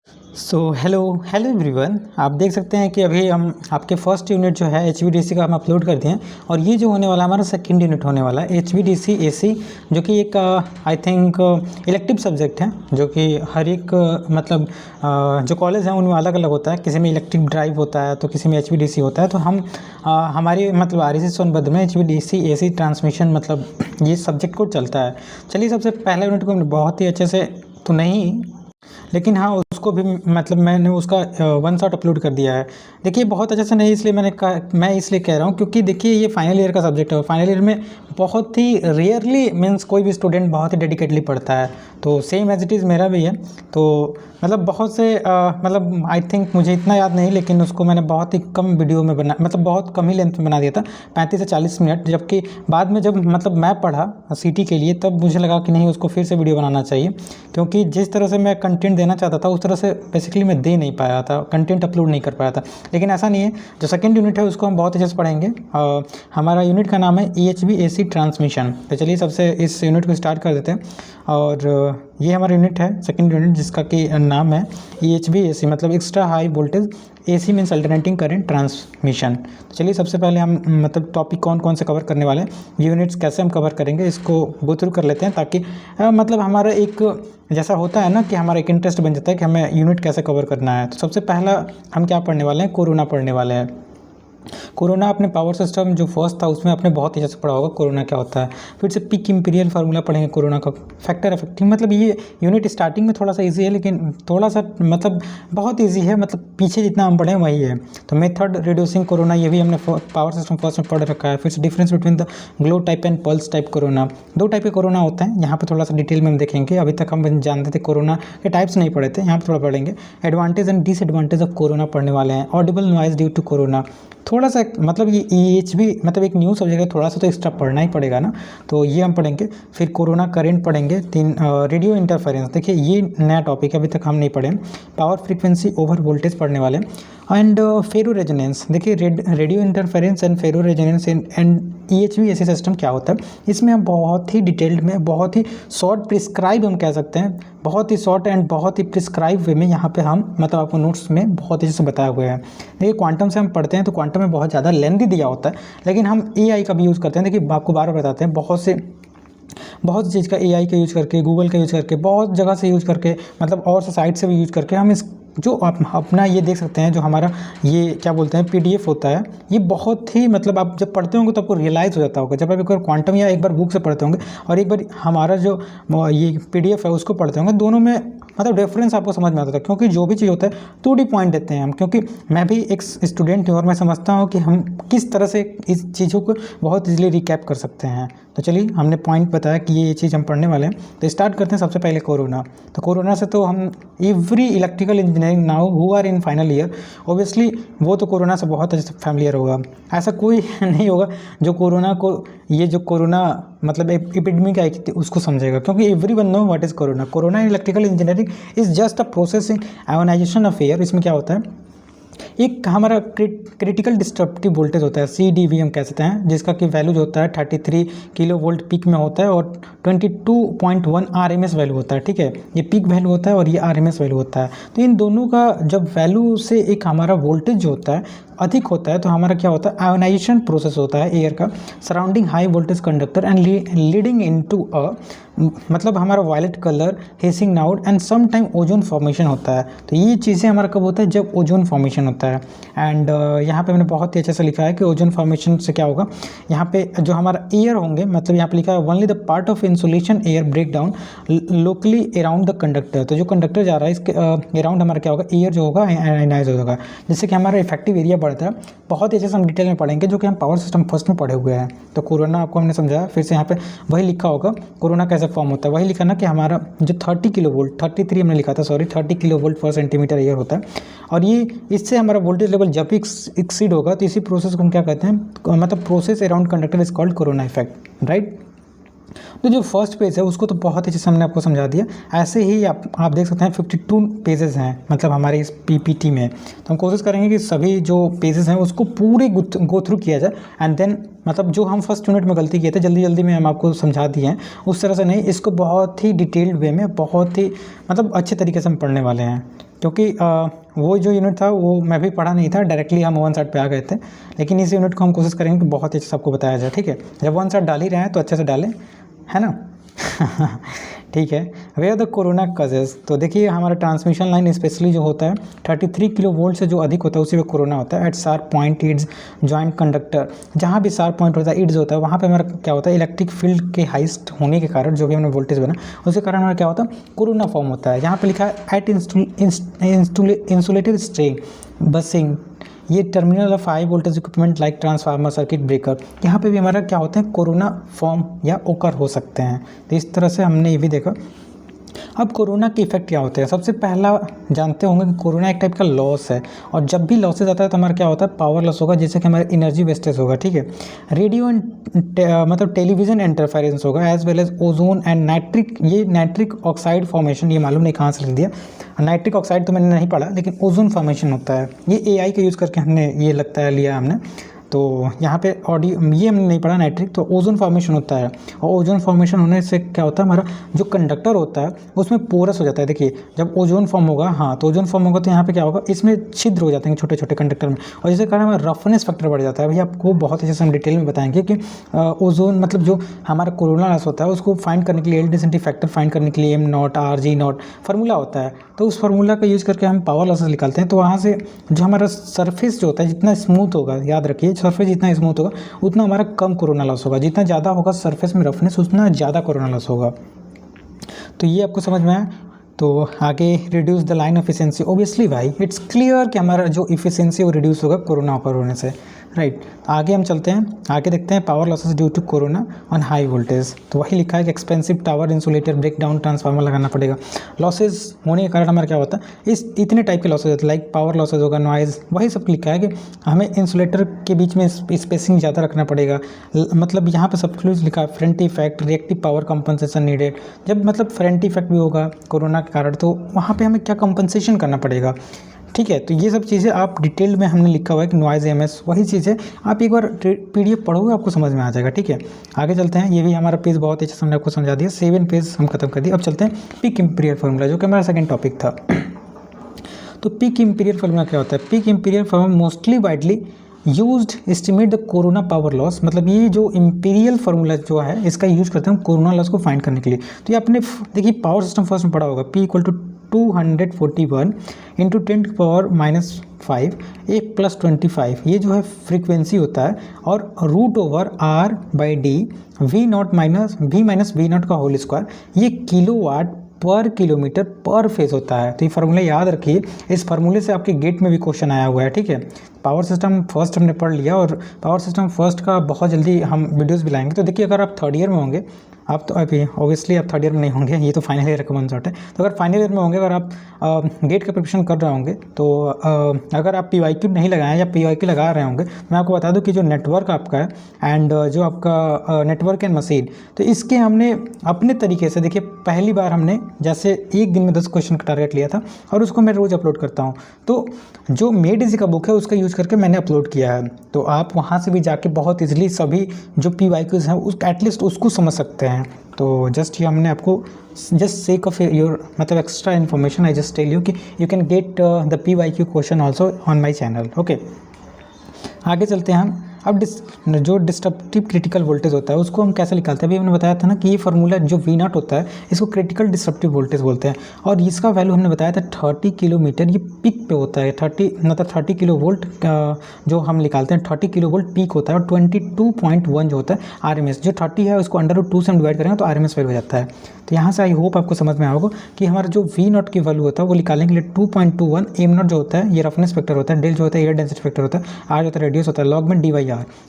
Hello hello everyone. आप देख सकते हैं कि अभी हम आपके फर्स्ट यूनिट जो है एचवीडीसी का हम अपलोड कर दिए हैं और ये जो होने वाला हमारा सेकंड यूनिट होने वाला है एचवीडीसी एसी, जो कि एक आई थिंक इलेक्टिव सब्जेक्ट है, जो कि हर एक जो कॉलेज है उनमें अलग अलग होता है। किसी में इलेक्ट्रिक ड्राइव होता है तो किसी में एचवीडीसी होता है। तो हम हमारी आरईसी सोनभद्र में एचवीडीसी एसी ट्रांसमिशन ये सब्जेक्ट को चलता है। चलिए, सबसे पहले यूनिट को बहुत ही अच्छे से तो नहीं, लेकिन हाँ उसको भी मैंने उसका वन शॉट अपलोड कर दिया है। देखिए, बहुत अच्छे से नहीं इसलिए मैं इसलिए कह रहा हूँ क्योंकि देखिए ये फाइनल ईयर का सब्जेक्ट है। फाइनल ईयर में बहुत ही रेयरली मीन्स कोई भी स्टूडेंट बहुत ही डेडिकेटली पढ़ता है। तो सेम एज इट इज़ मेरा भी है। तो बहुत से आई थिंक मुझे इतना याद नहीं, लेकिन उसको मैंने बहुत ही कम वीडियो में बहुत कम ही लेंथ में बना दिया था, 35 से 40 मिनट। जबकि बाद में जब मैं पढ़ा सीटी के लिए तब मुझे लगा कि नहीं, उसको फिर से वीडियो बनाना चाहिए, क्योंकि जिस तरह से मैं कंटेंट देना चाहता था उस तरह से बेसिकली मैं दे नहीं पाया था, कंटेंट अपलोड नहीं कर पाया था। लेकिन ऐसा नहीं है, जो सेकंड यूनिट है उसको हम बहुत अच्छे से पढ़ेंगे। हमारा यूनिट का नाम है EHV-AC ट्रांसमिशन। तो चलिए सबसे इस यूनिट को स्टार्ट कर देते हैं। और ये हमारा यूनिट है सेकंड यूनिट, जिसका कि नाम है EHV-AC, मतलब extra high voltage AC means alternating current transmission. तो चलिए सबसे पहले हम टॉपिक कौन कौन से कवर करने वाले हैं, यूनिट्स कैसे हम कवर करेंगे, इसको गो थ्रू कर लेते हैं, ताकि हमारा एक जैसा होता है ना कि हमारा एक इंटरेस्ट बन जाता है कि हमें यूनिट कैसे कवर करना है। तो सबसे पहला हम क्या पढ़ने वाले हैं, कोरोना पढ़ने वाले हैं। कोरोना अपने पावर सिस्टम जो फर्स्ट था उसमें आपने बहुत अच्छे से पढ़ा होगा कोरोना क्या होता है। फिर से पीक इंपीरियल फार्मूला पढ़ेंगे कोरोना का, फैक्टर इफेक्टिव। ये यूनिट स्टार्टिंग में थोड़ा सा इजी है, लेकिन थोड़ा सा बहुत इजी है, पीछे जितना हम पढ़े वही है। तो मेथड रिड्यूसिंग कोरोना, ये भी हमने पावर सिस्टम फर्स्ट में पढ़ रखा है। फिर से difference between the glow type and pulse type corona, दो टाइप के कोरोना होते हैं। यहाँ पे थोड़ा सा डिटेल में हम देखेंगे। अभी तक हम जानते थे कोरोना के टाइप्स नहीं पढ़े थे, यहाँ पे थोड़ा पढ़ेंगे। Advantage and disadvantage of corona पढ़ने वाले हैं। Audible noise due to corona, थोड़ा सा ये EHV एक न्यू सब्जेक्ट है, थोड़ा सा तो एक्स्ट्रा पढ़ना ही पड़ेगा ना, तो ये हम पढ़ेंगे। फिर कोरोना करंट पढ़ेंगे। रेडियो इंटरफेरेंस, देखिए ये नया टॉपिक है, अभी तक हम नहीं पढ़े। पावर फ्रीक्वेंसी ओवर वोल्टेज पढ़ने वाले। एंड फेरो रेजोनेंस, देखिए radio interference and ferroresonance and EHV-AC system क्या होता है, इसमें हम बहुत ही डिटेल्ड में, बहुत ही शॉर्ट प्रिस्क्राइब हम कह सकते हैं, बहुत ही शॉर्ट एंड बहुत ही प्रिस्क्राइब वे में यहाँ पे हम आपको नोट्स में बहुत अच्छे से बताए हुए हैं। देखिए क्वांटम से हम पढ़ते हैं तो क्वांटम में बहुत ज़्यादा लेंथी दिया होता है, लेकिन हम AI का भी यूज़ करते हैं। देखिए आपको बार बार बताते हैं, बहुत चीज़ का AI का यूज़ करके, गूगल का यूज़ करके, बहुत जगह से यूज़ करके, और से साइट से भी यूज़ करके हम इस जो अपना ये देख सकते हैं, जो हमारा ये क्या बोलते हैं PDF होता है, ये बहुत ही आप जब पढ़ते होंगे तो आपको रियलाइज़ हो जाता होगा। जब आप एक बार क्वांटम या एक बार बुक से पढ़ते होंगे और एक बार हमारा जो ये PDF है उसको पढ़ते होंगे, दोनों में डिफरेंस आपको समझ में आता था। क्योंकि जो भी चीज़ होता है 2D पॉइंट देते हैं हम, क्योंकि मैं भी एक स्टूडेंट हूँ और मैं समझता हूँ कि हम किस तरह से इस चीज़ों को बहुत ईजिली रिकैप कर सकते हैं। तो चलिए, हमने पॉइंट बताया कि ये चीज़ हम पढ़ने वाले हैं, तो स्टार्ट करते हैं सबसे पहले कोरोना। तो कोरोना से तो हम every electrical engineering now who are in final year, obviously वो तो कोरोना से बहुत अच्छे से फैमिलियर होगा। ऐसा कोई नहीं होगा जो कोरोना को, ये जो कोरोना एपिडेमिक आई थी उसको समझेगा, क्योंकि everyone know what is corona. Corona in electrical engineering is just a process in ionization of air. इसमें क्या होता है, एक हमारा क्रिटिकल डिस्ट्रप्टिव वोल्टेज होता है, CDV हम कह सकते हैं, जिसका कि वैल्यू जो होता है 33 किलो वोल्ट पीक में होता है और 22.1 RMS वैल्यू होता है। ठीक है, ये पीक वैल्यू होता है और ये RMS वैल्यू होता है। तो इन दोनों का जब वैल्यू से एक हमारा वोल्टेज जो होता है अधिक होता है, तो हमारा क्या होता है, आयोनाइजेशन प्रोसेस होता है एयर का, surrounding high voltage conductor and leading into हमारा violet colour, hissing out and some time ozone formation होता है। तो ये चीज़ें हमारा कब होता है, जब ओजोन फॉर्मेशन होता है। एंड यहाँ पे मैंने बहुत ही अच्छे से लिखा है कि ओजोन फॉर्मेशन से क्या होगा, यहाँ पे जो हमारा एयर होंगे, यहाँ पे लिखा है only the part of insulation air break down locally around the conductor. तो जो कंडक्टर जा रहा है इसके अराउंड हमारा क्या होगा, एयर जो होगा आयनाइज होगा, जिससे कि हमारा इफेक्टिव एरिया बढ़ता है। बहुत अच्छे से हम डिटेल में पढ़ेंगे, जो कि हम पावर सिस्टम फर्स्ट में पढ़े हुए हैं। तो कोरोना आपको हमने समझाया, फिर से यहाँ पे वही लिखा होगा कोरोना कैसे फॉर्म होता है, वही लिखा ना कि हमारा जो 30 किलो वोल्ट, 33 हमने लिखा था, सॉरी 30 किलो वोल्ट पर सेंटीमीटर एयर होता है। और ये इससे हमारा वोल्टेज लेवल जब एक्सीड होगा तो इसी प्रोसेस को हम क्या कहते हैं, process around conductor is called corona effect, right. तो जो फर्स्ट पेज है उसको तो बहुत अच्छे से हमने आपको समझा दिया। ऐसे ही आप देख सकते हैं 52 पेजेस हैं हमारे इस PPT में। तो हम कोशिश करेंगे कि सभी जो पेजेस हैं उसको पूरे गो थ्रू किया जाए, एंड देन जो हम फर्स्ट यूनिट में गलती किए थे जल्दी जल्दी में हम आपको समझा दिए हैं, उस तरह से नहीं, इसको बहुत ही डिटेल्ड वे में, बहुत ही अच्छे तरीके से हम पढ़ने वाले हैं। क्योंकि वो जो यूनिट था वो मैं भी पढ़ा नहीं था, डायरेक्टली हम वन साइड पे आ गए थे। लेकिन इस यूनिट को हम कोशिश करेंगे कि बहुत अच्छे से सबको बताया जाए, ठीक है। जब वन साइड डाल ही रहे हैं तो अच्छे से डालें, है ना। ठीक है। वेयर द कोरोना कजेस, तो देखिए हमारा ट्रांसमिशन लाइन स्पेशली जो होता है 33 किलो वोल्ट से जो अधिक होता है उसी में कोरोना होता है। At sharp point ends joint conductor, जहाँ भी शार्प पॉइंट होता है, इड्स होता है, वहाँ पे हमारा क्या होता है, इलेक्ट्रिक फील्ड के हाइस्ट होने के कारण जो भी हमने वोल्टेज बना उसके कारण हमारा क्या होता है, कोरोना फॉर्म होता है। यहाँ पे लिखा है एट इंसुलेटेड स्ट्रिंग बसिंग, ये terminal of high voltage equipment like transformer, circuit breaker, यहाँ पे भी हमारा क्या होता है, कोरोना फॉर्म या ओकर हो सकते हैं। तो इस तरह से हमने ये भी देखा। अब कोरोना के इफेक्ट क्या होते हैं, सबसे पहला जानते होंगे कि कोरोना एक टाइप का लॉस है, और जब भी लॉसेज आता है तो हमारा क्या होता है, पावर लॉस होगा, जिससे कि हमारा एनर्जी वेस्टेज होगा, ठीक है। रेडियो मतलब टेलीविजन इंटरफेरेंस होगा, as well as ozone and nitric, ये नाइट्रिक ऑक्साइड फॉर्मेशन, ये मालूम नहीं कहाँ से लिख दिया, नाइट्रिक ऑक्साइड तो मैंने नहीं पढ़ा, लेकिन ओजोन फॉर्मेशन होता है, ये AI का यूज़ करके हमने ये लगता है लिया हमने। तो यहाँ पे ऑडियो ये हमने नहीं पढ़ा नाइट्रिक, तो ओजोन फॉर्मेशन होता है, और ओजोन फॉर्मेशन होने से क्या होता है, हमारा जो कंडक्टर होता है उसमें पोरस हो जाता है। देखिए जब ओजोन फॉर्म होगा, हाँ तो ओजोन फॉर्म होगा तो यहाँ पे क्या होगा, इसमें छिद्र हो जाते हैं छोटे छोटे कंडक्टर में, और जिसके कारण हमारा रफनेस फैक्टर बढ़ जाता है। भैया आपको बहुत अच्छे से हम डिटेल में बताएंगे कि ओजोन मतलब जो हमारा कोरोना लॉस होता है उसको फाइंड करने के लिए, एल्डेसिटी फैक्टर फाइंड करने के लिए M0 RG0 फार्मूला होता है, तो उस फार्मूला का यूज़ करके हम पावर लॉसेस निकालते हैं। तो वहाँ से जो हमारा सरफेस जो होता है जितना स्मूथ होगा, याद रखिए सरफेस जितना स्मूथ होगा उतना हमारा कम कोरोना लॉस होगा, जितना ज़्यादा होगा सरफेस में रफनेस उतना ज़्यादा कोरोना लॉस होगा। तो ये आपको समझ में आया। तो आगे reduce the line efficiency, obviously भाई इट्स क्लियर कि हमारा जो इफिशिएंसी वो रिड्यूस होगा कोरोना ऑकर होने से, राइट। आगे हम चलते हैं, आगे देखते हैं power losses due to corona on high voltage. तो वही लिखा है कि expensive tower insulator break down transformer लगाना पड़ेगा। लॉसेज होने के कारण हमारा क्या होता है, इस इतने टाइप के लॉसेज होते हैं, लाइक पावर लॉसेज होगा, नॉइज़, वही सब लिखा है कि हमें इंसुलेटर के बीच में स्पेसिंग ज़्यादा रखना पड़ेगा। मतलब यहाँ पर सब कुछ लिखा है, front effect, reactive power compensation needed. जब मतलब फ्रंट इफेक्ट भी होगा कोरोना के कारण तो वहाँ पर हमें क्या कंपनसेशन करना पड़ेगा, ठीक है। तो ये सब चीज़ें आप डिटेल में हमने लिखा हुआ है कि नॉइज़ EMS, वही चीज़ें आप एक बार PDF पढ़ोगे आपको समझ में आ जाएगा, ठीक है। आगे चलते हैं, ये भी हमारा पेज बहुत अच्छे से हमने आपको समझा दिया, 7 पेज हम खत्म कर दिए। अब चलते हैं पीक इम्पीरियल फार्मूला, जो कि हमारा सेकंड टॉपिक था। तो पीक इम्पीरियल फार्मूला क्या होता है, peak imperial formula mostly widely used estimate the corona power loss, मतलब ये जो इम्पीरियल फार्मूला जो है इसका यूज करते हैं कोरोना लॉस को फाइंड करने के लिए। तो ये आपने देखिए पावर सिस्टम फर्स्ट में पढ़ा होगा, P = 241 × 10⁻⁵ A + 25, ये जो है फ्रीक्वेंसी होता है, और √R/D V0 का होल स्क्वायर, ये किलोवाट पर किलोमीटर पर फेज होता है। तो ये फार्मूला याद रखिए, इस फार्मूले से आपके गेट में भी क्वेश्चन आया हुआ है, ठीक है। पावर सिस्टम फर्स्ट हमने पढ़ लिया, और पावर सिस्टम फर्स्ट का बहुत जल्दी हम वीडियोस भी लाएंगे। तो देखिए अगर आप थर्ड ईयर में होंगे, आप तो अभी ऑब्वियसली आप थर्ड ईयर में नहीं होंगे, ये तो फाइनल ईयर का कॉन्सेप्ट है। तो अगर फाइनल ईयर में होंगे, अगर आप गेट का प्रिपरेशन कर रहे होंगे, तो अगर आप PYQ नहीं लगाएं या PYQ लगा रहे होंगे, मैं आपको बता दूं कि जो नेटवर्क आपका है एंड जो आपका नेटवर्क एंड मशीन, तो इसके हमने अपने तरीके से, देखिए पहली बार हमने जैसे एक दिन में 10 क्वेश्चन का टारगेट लिया था, और उसको मैं रोज़ अपलोड करता हूँ। तो जो मेड इजी का बुक है उसका यूज़ करके मैंने अपलोड किया है, तो आप वहाँ से भी जाके बहुत ईजिली सभी जो PYQs हैं उस एटलीस्ट उसको समझ सकते हैं। तो जस्ट ये हमने आपको जस्ट सेक ऑफ योर मतलब extra information, I just tell you कि you can get the PYQ question also on my channel, okay. आगे चलते हैं हम। अब जो डिस्ट्रप्टिव क्रिटिकल वोल्टेज होता है उसको हम कैसे निकालते हैं, अभी हमने बताया था ना कि ये फार्मूला जो V0 होता है इसको क्रिटिकल डिस्ट्रप्टिव वोल्टेज बोलते हैं, और इसका वैल्यू हमने बताया था 30 किलोमीटर, ये पीक पे होता है। 30 किलो वोल्ट जो हम निकालते हैं, 30 किलो वोल्ट पीक होता है, और 22.1 जो होता है RMS, जो 30 है उसको √2 से हम डिवाइड करेंगे तो RMS वैल्यू हो जाता है। तो यहाँ से आई होप आपको समझ में आया होगा कि हमारा जो V0 की वैल्यू होता है वो निकालने के लिए 2.21 M0 जो होता है ये रफनेस फैक्टर होता है, डेल जो होता है एयर डेंसिटी फैक्टर होता है, R जो होता है रेडियस होता है, लॉग में D/R।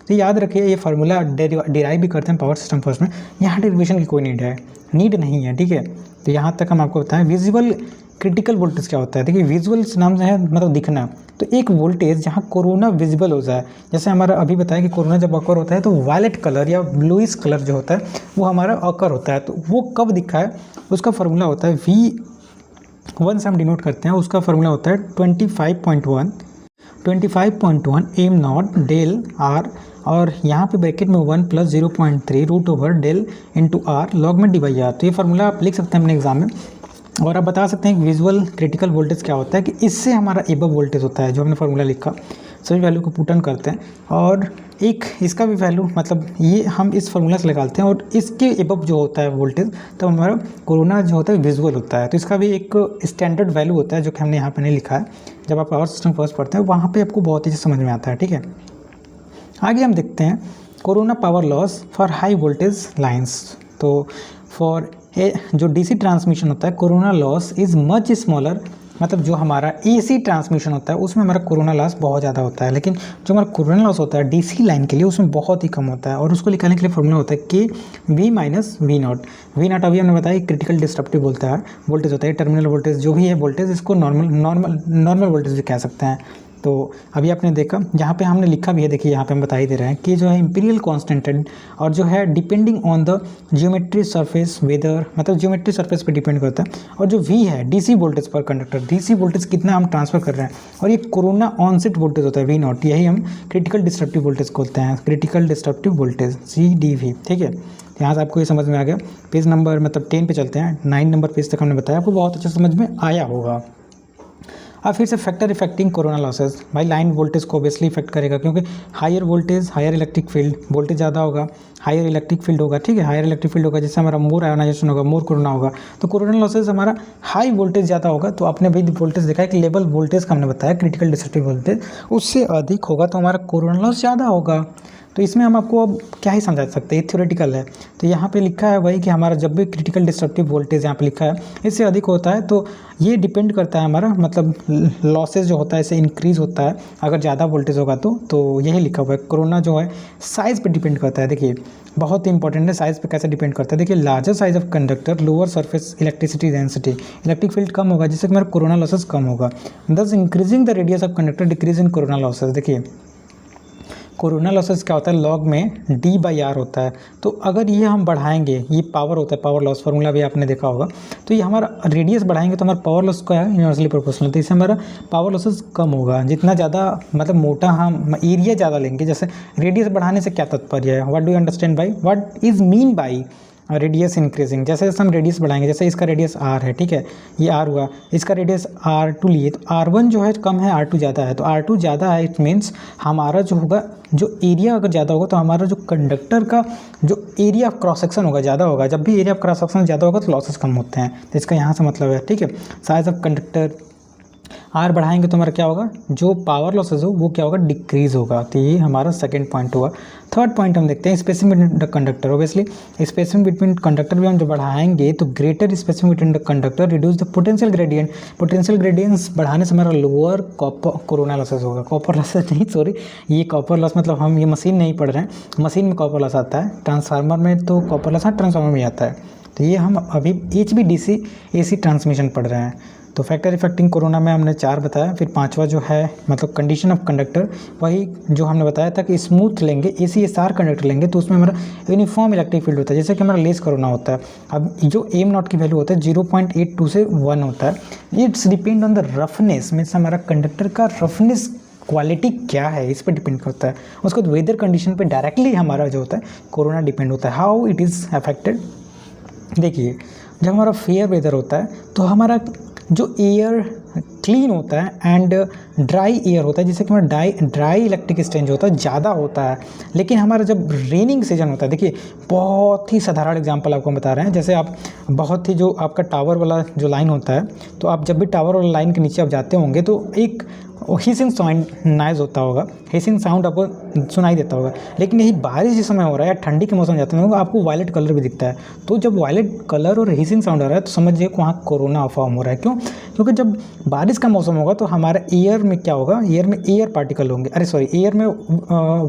तो याद रखिए ये फार्मूला डिराइव भी करते हैं पावर सिस्टम फर्स्ट में, यहाँ डेरिवेशन की कोई नीड नहीं है, ठीक है। तो यहाँ तक हम आपको बताएं विजुअल क्रिटिकल वोल्टेज क्या होता है। देखिए विजुअल नाम से है मतलब दिखना, तो एक वोल्टेज जहाँ कोरोना विजिबल हो जाए, जैसे हमारा अभी बताया कि कोरोना जब अकर होता है तो वायलेट कलर या ब्लूइश कलर जो होता है वो हमारा अकर होता है। तो वो कब दिखा है उसका फार्मूला होता है V1 से हम डिनोट करते हैं, उसका फार्मूला होता है 25.1 M0 डेल R, और यहाँ पे ब्रैकेट में 1 + 0.3 √/del × R log में D/R। तो ये फार्मूला आप लिख सकते हैं अपने एग्जाम में, और आप बता सकते हैं कि विजुअल क्रिटिकल वोल्टेज क्या होता है, कि इससे हमारा एबव वोल्टेज होता है, जो हमने फार्मूला लिखा सभी वैल्यू को पुट ऑन करते हैं और एक इसका भी वैल्यू मतलब ये हम इस फार्मूला से निकालते हैं और इसके एबव जो होता है वोल्टेज तो हमारा कोरोना जो होता है विजुअल होता है। तो इसका भी एक स्टैंडर्ड वैल्यू होता है जो कि हमने यहाँ पर नहीं लिखा है। जब आप पावर सिस्टम फर्स्ट पढ़ते हैं वहाँ पर आपको बहुत ही समझ में आता है। ठीक है, आगे हम देखते हैं corona power loss for high voltage lines. तो फॉर जो डीसी ट्रांसमिशन होता है corona loss is much smaller, मतलब जो हमारा एसी ट्रांसमिशन होता है उसमें हमारा कोरोना लॉस बहुत ज़्यादा होता है, लेकिन जो हमारा कोरोना लॉस होता है डीसी लाइन के लिए उसमें बहुत ही कम होता है। और उसको निकालने के लिए फॉर्मूला होता है के V minus V naught. V naught अभी हमने बताया क्रिटिकल डिस्ट्रप्टिव बोलता है वोल्टेज होता है, टर्मिनल वोल्टेज जो भी है वोल्टेज, इसको नॉर्मल वोल्टेज भी कह सकते हैं। तो अभी आपने देखा यहाँ पे हमने लिखा भी है, देखिए यहाँ पे हम बता ही दे रहे हैं कि जो है इंपीरियल कांस्टेंट है और जो है depending on the geometry surface weather, मतलब जियोमेट्री सरफेस पे डिपेंड करता है। और जो वी है डीसी वोल्टेज पर कंडक्टर, डीसी वोल्टेज कितना हम ट्रांसफर कर रहे हैं, और ये कोरोना ऑनसेट वोल्टेज होता है वी नॉट, यही हम क्रिटिकल डिस्ट्रप्टिव वोल्टेज बोलते हैं, क्रिटिकल डिस्ट्रप्टिव वोल्टेज CDV। ठीक है, यहाँ से आपको ये समझ में आ गया। पेज नंबर मतलब 10 पे चलते हैं, 9 नंबर पेज तक हमने बताया, आपको बहुत अच्छा समझ में आया होगा। अब फिर से फैक्टर इफेक्टिंग कोरोना लॉसेज, भाई लाइन वोल्टेज को ऑब्वियसली इफेक्ट करेगा क्योंकि higher voltage higher electric field, voltage ज़्यादा होगा हायर इलेक्ट्रिक फील्ड होगा। ठीक है, हायर इलेक्ट्रिक फील्ड होगा जिससे हमारा मोर आयोनाइजेशन होगा, मोर कोरोना होगा। तो कोरोना लॉसेज हमारा हाई वोल्टेज ज़्यादा होगा, तो आपने भाई वोल्टेज देखा है कि लेवल वोल्टेज का हमने बताया क्रिटिकल डिस्ट्रक्टिव वोल्टेज उससे अधिक होगा तो हमारा कोरोना लॉस ज़्यादा होगा। तो इसमें हम आपको अब क्या ही समझा सकते हैं, थ्योरेटिकल है। तो यहाँ पे लिखा है वही कि हमारा जब भी क्रिटिकल डिस्ट्रक्टिव वोल्टेज यहाँ पे लिखा है इससे अधिक होता है तो ये डिपेंड करता है हमारा मतलब लॉसेज जो होता है इससे इंक्रीज होता है अगर ज़्यादा वोल्टेज होगा तो यही लिखा हुआ है। कोरोना जो है साइज़ पे डिपेंड करता है, देखिए बहुत ही इंपॉर्टेंट है, साइज़ पे कैसे डिपेंड करता है। देखिए larger size of conductor lower surface electricity density, electric field कम होगा जिससे हमारा कोरोना लॉसेज कम होगा। Thus increasing the radius of conductor decrease in corona losses. देखिए कोरोना लॉसेस क्या होता है लॉग में D/R होता है, तो अगर ये हम बढ़ाएंगे, ये पावर होता है पावर लॉस फार्मूला भी आपने देखा होगा, तो ये हमारा रेडियस बढ़ाएंगे तो हमारा पावर लॉस क्या है यूनिवर्सली प्रोपोर्शनल, तो इससे हमारा पावर लॉसेस कम होगा। जितना ज़्यादा मतलब मोटा हम एरिया ज़्यादा लेंगे, जैसे रेडियस बढ़ाने से क्या तात्पर्य है, what do you understand by, what is mean by radius increasing. जैसे जैसे हम रेडियस बढ़ाएंगे, जैसे इसका रेडियस R है, ठीक है ये R हुआ, इसका रेडियस R2 लिए तो R1 जो है कम है R2 ज़्यादा है, तो R2 ज़्यादा है इट मीन्स हमारा जो होगा जो एरिया अगर ज़्यादा होगा तो हमारा जो कंडक्टर का जो एरिया ऑफ क्रॉस सेक्शन होगा ज़्यादा होगा। जब भी एरिया ऑफ क्रॉस सेक्शन ज़्यादा होगा तो लॉसेस कम होते हैं, तो इसका यहाँ से मतलब है। ठीक है, साइज ऑफ कंडक्टर R बढ़ाएंगे तो हमारा क्या होगा, जो पावर लॉसेज हो वो क्या होगा डिक्रीज होगा। तो ये हमारा सेकंड पॉइंट हुआ। थर्ड पॉइंट हम देखते हैं spacing between the conductor. Obviously spacing between conductor भी हम जो बढ़ाएंगे तो greater spacing between the conductor reduce the potential gradient. Potential gradients बढ़ाने से हमारा लोअर कॉपर कोरोना लॉसेज होगा। कॉपर लॉसेज नहीं, सॉरी ये कॉपर लॉस मतलब हम ये मशीन नहीं पढ़ रहे हैं, मशीन में कॉपर लॉस आता है, ट्रांसफार्मर में तो कॉपर लॉस ट्रांसफार्मर में आता है। तो ये हम अभी HVDC AC ट्रांसमिशन पढ़ रहे हैं। तो फैक्टर इफेक्टिंग कोरोना में हमने 4 बताया। फिर 5वां जो है मतलब कंडीशन ऑफ कंडक्टर, वही जो हमने बताया था कि स्मूथ लेंगे ACSR कंडक्टर लेंगे तो उसमें हमारा यूनिफॉर्म इलेक्ट्रिक फील्ड होता है, जैसे कि हमारा लेस कोरोना होता है। अब जो एम नॉट की वैल्यू होता है 0.82 से 1 होता है। It's depend on the roughness, means हमारा कंडक्टर का रफनेस क्वालिटी क्या है इस पर डिपेंड करता है। उसके बाद वेदर कंडीशन पे डायरेक्टली हमारा जो होता है कोरोना डिपेंड होता है। हाउ इट इज़ अफेक्टेड, देखिए जब हमारा फेयर वेदर होता है तो हमारा जो एयर क्लीन होता है एंड ड्राई एयर होता है, जिससे कि हमारा ड्राई इलेक्ट्रिक एक्सचेंज होता है ज़्यादा होता है। लेकिन हमारा जब रेनिंग सीजन होता है, देखिए बहुत ही साधारण एग्जांपल आपको बता रहे हैं, जैसे आप बहुत ही जो आपका टावर वाला जो लाइन होता है, तो आप जब भी टावर वाला लाइन के नीचे आप जाते होंगे तो एक हिसिंग साउंड नॉइज़ होता होगा, हिसिंग साउंड आपको सुनाई देता होगा। लेकिन यही बारिश जिस समय हो रहा है या ठंडी के मौसम जाते हैं आपको वायलेट कलर भी दिखता है। तो जब वायलेट कलर और हिसिंग साउंड आ रहा है तो समझिए कि वहाँ कोरोना फॉर्म हो रहा है। क्यों? क्योंकि जब बारिश का मौसम होगा तो हमारा एयर में क्या होगा, एयर में एयर पार्टिकल होंगे, एयर में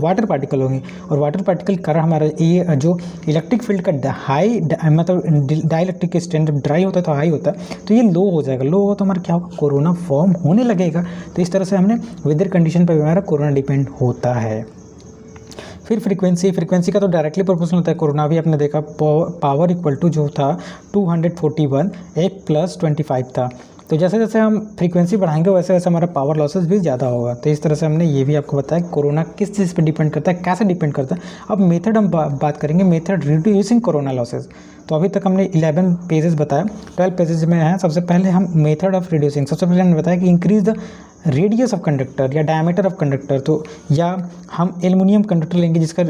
वाटर पार्टिकल होंगे, और वाटर पार्टिकल के कारण हमारा एयर जो इलेक्ट्रिक फील्ड का हाई मतलब डाई इलेक्ट्रिक स्टैंड ड्राई होता है तो हाई होता है, तो ये लो हो जाएगा। लो हो तो हमारा क्या होगा, कोरोना फॉर्म होने लगेगा। तो इस तरह से हमने वेदर कंडीशन पर हमारा कोरोना डिपेंड होता है। फिर फ्रीक्वेंसी का तो डायरेक्टली प्रोपोर्शनल होता है। कोरोना भी आपने देखा पावर इक्वल टू जो था 241 1 + 25 था। तो जैसे जैसे हम फ्रीक्वेंसी बढ़ाएंगे वैसे वैसे हमारा पावर लॉसेस भी ज़्यादा होगा। तो इस तरह से हमने ये भी आपको बताया कोरोना किस चीज़ पे डिपेंड करता है, कैसे डिपेंड करता है। अब मेथड हम बात करेंगे, मेथड रिड्यूसिंग कोरोना लॉसेज। तो अभी तक हमने 11 पेजेस बताया, 12 पेजेस में है। सबसे पहले हम मेथड ऑफ रिड्यूसिंग, सबसे पहले हमने बताया कि increase the radius of conductor या डायमीटर ऑफ कंडक्टर। तो या हम एल्युमिनियम कंडक्टर लेंगे जिसका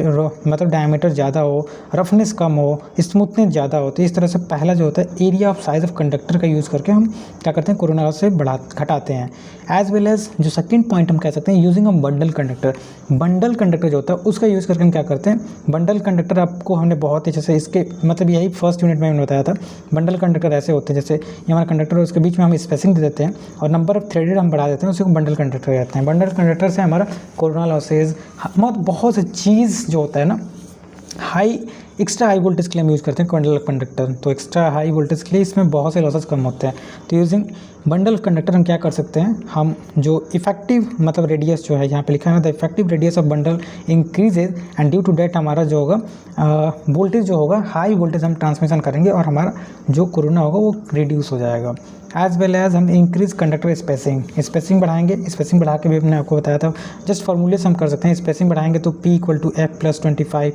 मतलब डायमीटर ज़्यादा हो, रफनेस कम हो, स्मूथनेस ज़्यादा हो। तो इस तरह से पहला जो होता है area of size of conductor का यूज़ करके हम क्या करते हैं, कोरोना लॉस से घटाते हैं। एज वेल एज जो सेकंड पॉइंट हम कह सकते हैं using a bundle conductor. Bundle conductor जो होता है उसका यूज़ करके हम क्या करते हैं, बंडल कंडक्टर आपको हमने बहुत ही जैसे इसके मतलब यही फर्स्ट यूनिट में हमने बताया था। बंडल कंडक्टर ऐसे होते हैं जैसे ये हमारा कंडक्टर है, उसके बीच में हम स्पेसिंग दे देते हैं और नंबर ऑफ थ्रेडेड हम बढ़ा देते हैं, उसी को बंडल कंडक्टर कहते हैं। बंडल कंडक्टर से हमारा कोरोना लॉसेज बहुत सी चीज़ जो होता है ना, एक्स्ट्रा हाई वोल्टेज के लिए हम यूज़ करते हैं बंडल कंडक्टर। तो एक्स्ट्रा हाई वोल्टेज के लिए इसमें बहुत से लॉसेस कम होते हैं। तो यूजिंग बंडल कंडक्टर हम क्या कर सकते हैं, हम जो इफेक्टिव मतलब रेडियस जो है यहाँ पे लिखा है, the effective radius of bundle increases and due to that हमारा जो होगा वोल्टेज जो होगा हाई वोल्टेज हम ट्रांसमिशन करेंगे और हमारा जो कोरोना होगा वो रिड्यूस हो जाएगा। एज वेल एज हम इंक्रीज कंडक्टर स्पेसिंग बढ़ाएंगे। स्पेसिंग बढ़ा के भी हमने आपको बताया था, जस्ट फॉर्मूले से हम कर सकते हैं। स्पेसिंग बढ़ाएंगे तो P = F +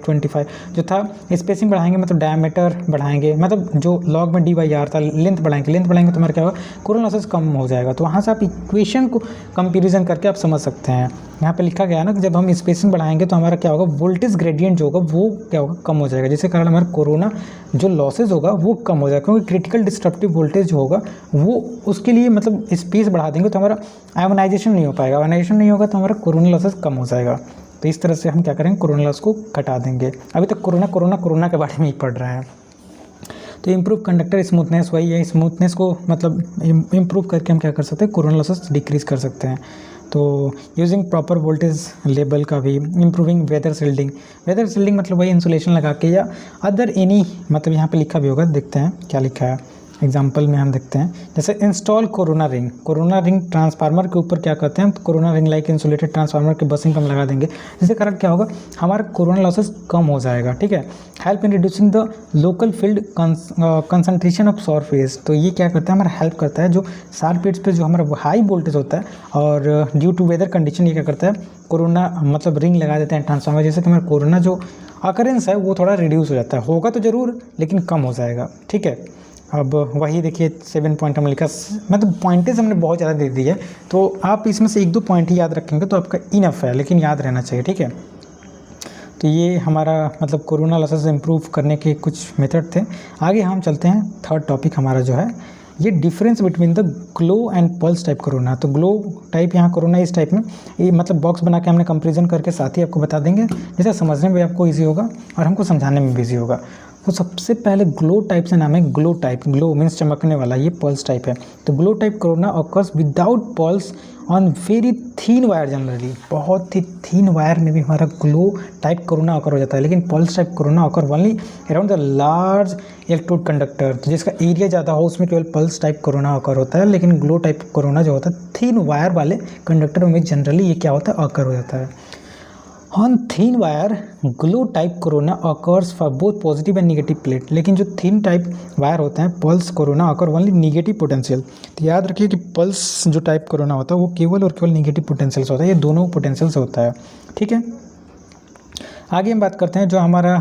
25 जो था, स्पेसिंग बढ़ाएंगे मतलब डायमीटर बढ़ाएंगे, मतलब जो लॉग में D/R था, लेंथ बढ़ाएंगे तो हमारा क्या होगा, कोरोना लॉसेस कम हो जाएगा। तो वहाँ से आप इक्वेशन को कंपेरिजन करके आप समझ सकते हैं। यहाँ पे लिखा गया है ना कि जब हम स्पेसिंग बढ़ाएंगे तो हमारा क्या होगा, वोल्टेज ग्रेडियंट जो होगा वो क्या होगा, कम हो जाएगा, जिसके कारण हमारा कोरोना जो लॉसेज होगा वो कम हो जाएगा। क्योंकि क्रिटिकल डिस्ट्रप्टिव वोल्टेज जो होगा वो उसके लिए मतलब स्पेस बढ़ा देंगे तो हमारा आयोनाइजेशन नहीं हो पाएगा, आयोनाइजेशन नहीं होगा तो हमारा कोरोना लॉसेज कम हो जाएगा। तो इस तरह से हम क्या करेंगे, कोरोना लॉस को घटा देंगे। अभी तक कोरोना के बारे में ही पढ़ रहे हैं। तो इम्प्रूव कंडक्टर स्मूथनेस, वही है, स्मूथनेस को मतलब इम्प्रूव करके हम क्या कर सकते हैं, कोरोना लॉसेस डिक्रीज़ कर सकते हैं। तो यूजिंग प्रॉपर वोल्टेज लेवल का भी, इम्प्रूविंग वेदर शील्डिंग मतलब वही इंसुलेशन लगा के या अदर एनी, मतलब यहाँ पे लिखा भी होगा, देखते हैं क्या लिखा है एग्जाम्पल में हम देखते हैं। जैसे इंस्टॉल कोरोना रिंग ट्रांसफार्मर के ऊपर क्या करते हैं, तो corona ring like insulated transformer के बसिंग हम लगा देंगे, जिसके कारण क्या होगा, हमारा कोरोना लॉसेस कम हो जाएगा। ठीक है। Help in reducing the local field concentration of सौर फेज। तो ये क्या करता है, हमारा हेल्प करता है जो शार्प पेड्स पे जो हमारा हाई वोल्टेज होता है और ड्यू टू वेदर कंडीशन ये क्या करता है, कोरोना मतलब रिंग लगा देते हैं ट्रांसफार्मर, जैसे कि हमारा कोरोना जो अकरेंस है वो थोड़ा रिड्यूस हो जाता है, होगा तो ज़रूर लेकिन कम हो जाएगा। ठीक है। अब वही देखिए 7 पॉइंट हमने लिखा, मतलब पॉइंटेज हमने बहुत ज़्यादा दे दी है, तो आप इसमें से 1-2 पॉइंट ही याद रखेंगे तो आपका इनफ है, लेकिन याद रहना चाहिए। ठीक है। तो ये हमारा मतलब कोरोना लॉसेस इंप्रूव करने के कुछ मेथड थे। आगे हम चलते हैं, थर्ड टॉपिक हमारा जो है ये difference between the glow and pulse type corona. तो ग्लो टाइप यहाँ कोरोना इस टाइप में, ये मतलब बॉक्स बना के हमने कंपेरिजन करके साथ ही आपको बता देंगे, जैसे समझने में भी आपको ईजी होगा और हमको समझाने में भी ईजी होगा। तो सबसे पहले ग्लो टाइप से नाम है ग्लो टाइप, ग्लो मीन्स चमकने वाला, ये पल्स टाइप है। तो glow type corona occurs without pulse on very thin wire generally, बहुत ही थीन वायर में भी हमारा ग्लो टाइप कोरोना ऑकर हो जाता है, लेकिन pulse type corona occur only around the large electrode conductor, तो जिसका एरिया ज़्यादा हो उसमें केवल पल्स टाइप कोरोना ऑकर होता है, लेकिन ग्लो टाइप कोरोना जो होता है थीन वायर वाले कंडक्टर में जनरली ये क्या होता है, ऑकर हो जाता है। On thin wire glow type corona occurs for both positive and negative plate, लेकिन जो थीन टाइप वायर होते हैं pulse corona occur only negative potential. तो याद रखिए कि पल्स जो टाइप कोरोना होता है वो केवल और केवल निगेटिव पोटेंशियल से होता है, ये दोनों पोटेंशियल से होता है। ठीक है। आगे हम बात करते हैं जो हमारा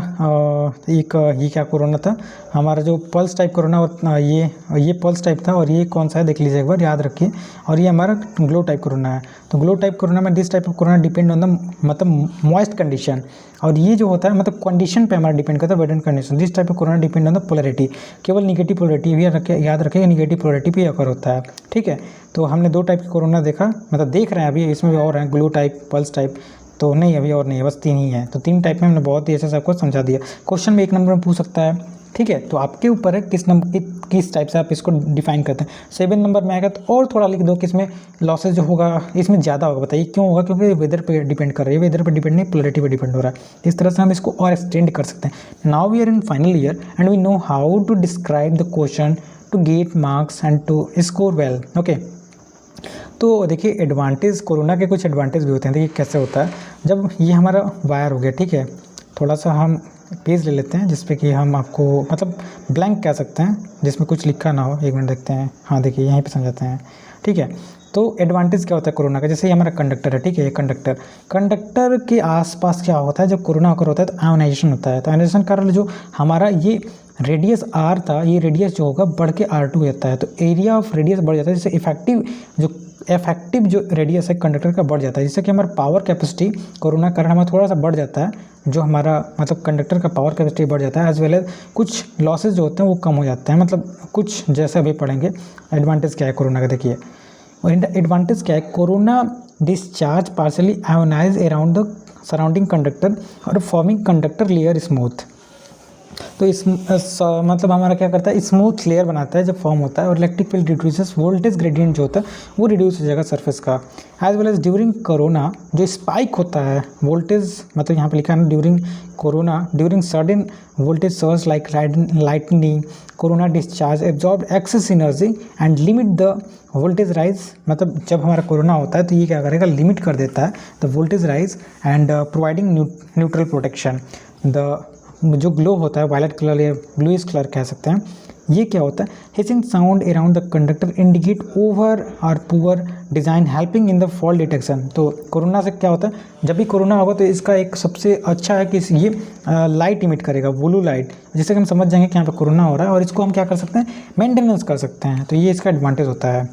एक ये क्या कोरोना था, हमारा जो पल्स टाइप कोरोना, ये पल्स टाइप था और ये कौन सा है देख लीजिए एक बार, याद रखिए। और ये हमारा ग्लो टाइप कोरोना है। तो ग्लो टाइप कोरोना में this type of corona depend on the मतलब मॉइस्ट कंडीशन, और ये जो होता है मतलब कंडीशन पे हमारा डिपेंड करता है, weather condition. This type of corona depend on the polarity, केवल निगेटिव पोलैरिटी भी याद रखिए, निगेटिव पोलैरिटी भी अकर होता है। ठीक है। तो हमने 2 टाइप की कोरोना देखा, मतलब देख रहे हैं अभी, इसमें भी और हैं, ग्लो टाइप, पल्स टाइप, तो नहीं अभी और नहीं है, बस 3 ही है। तो 3 टाइप में हमने बहुत ही अच्छे से आपको समझा दिया। क्वेश्चन में 1 नंबर में पूछ सकता है। ठीक है। तो आपके ऊपर है किस टाइप से आप इसको डिफाइन करते हैं। 7 नंबर में आएगा तो और थोड़ा लिख दो कि इसमें लॉसेज जो होगा इसमें ज़्यादा होगा। बताइए क्यों होगा, क्योंकि वेदर पे डिपेंड कर रही है, वेदर पे डिपेंड नहीं, पोलैरिटी पे डिपेंड हो रहा है। इस तरह से हम इसको और एक्सटेंड कर सकते हैं। Now we are in final year and we know how to describe the question to get marks and to score well. Okay. तो देखिए एडवांटेज, कोरोना के कुछ एडवांटेज भी होते हैं। देखिए कैसे होता है, जब ये हमारा वायर हो गया, ठीक है, थोड़ा सा हम पेज ले लेते हैं जिस पे कि हम आपको मतलब ब्लैंक कह सकते हैं, जिसमें कुछ लिखा ना हो। 1 मिनट देखते हैं। हाँ देखिए यहीं पे समझाते हैं, ठीक है। तो एडवांटेज क्या होता है कोरोना का, जैसे ये हमारा कंडक्टर है, ठीक है। ये कंडक्टर के आसपास क्या होता है, जब कोरोना होकर होता है तो आयोनाइजेशन होता है। तो आयोनाइजेशन के कारण जो हमारा ये रेडियस R था, ये रेडियस जो होगा बढ़ के R2 रहता है। तो एरिया ऑफ रेडियस बढ़ जाता है, जिससे इफेक्टिव जो रेडियस है कंडक्टर का बढ़ जाता है, जिससे कि हमारा पावर कैपेसिटी कोरोना कारण हमारा थोड़ा सा बढ़ जाता है। जो हमारा मतलब कंडक्टर का पावर कैपेसिटी बढ़ जाता है, एज वेल एज कुछ लॉसेज जो होते हैं वो कम हो जाते हैं। मतलब कुछ जैसे अभी पढ़ेंगे एडवांटेज क्या है कोरोना का, देखिए। और एडवांटेज क्या है, corona discharge partially ionize around the surrounding conductor और फॉर्मिंग कंडक्टर लेयर स्मूथ। तो मतलब हमारा क्या करता है, स्मूथ लेयर बनाता है जब फॉर्म होता है, और electric field reduces, voltage gradient जो होता है वो रिड्यूस हो जाएगा सरफेस का। As well as during corona जो स्पाइक होता है वोल्टेज, मतलब यहाँ पे लिखा है ना, during corona during sudden voltage surge like lightning corona discharge absorb excess energy and limit the voltage rise. मतलब जब हमारा कोरोना होता है तो ये क्या करेगा, लिमिट कर देता है the voltage rise and providing neutral protection. The जो ग्लो होता है वायलेट कलर या ब्लूइश कलर कह सकते हैं, ये क्या होता है, hissing sound around the conductor indicate over और poor design helping in the fault detection. तो कोरोना से क्या होता है, जब भी कोरोना होगा तो इसका एक सबसे अच्छा है कि ये लाइट इमिट करेगा, ब्लू लाइट, जिससे कि हम समझ जाएंगे कि यहाँ पर कोरोना हो रहा है, और इसको हम क्या कर सकते हैं, मेंटेनेंस कर सकते हैं। तो ये इसका एडवांटेज होता है,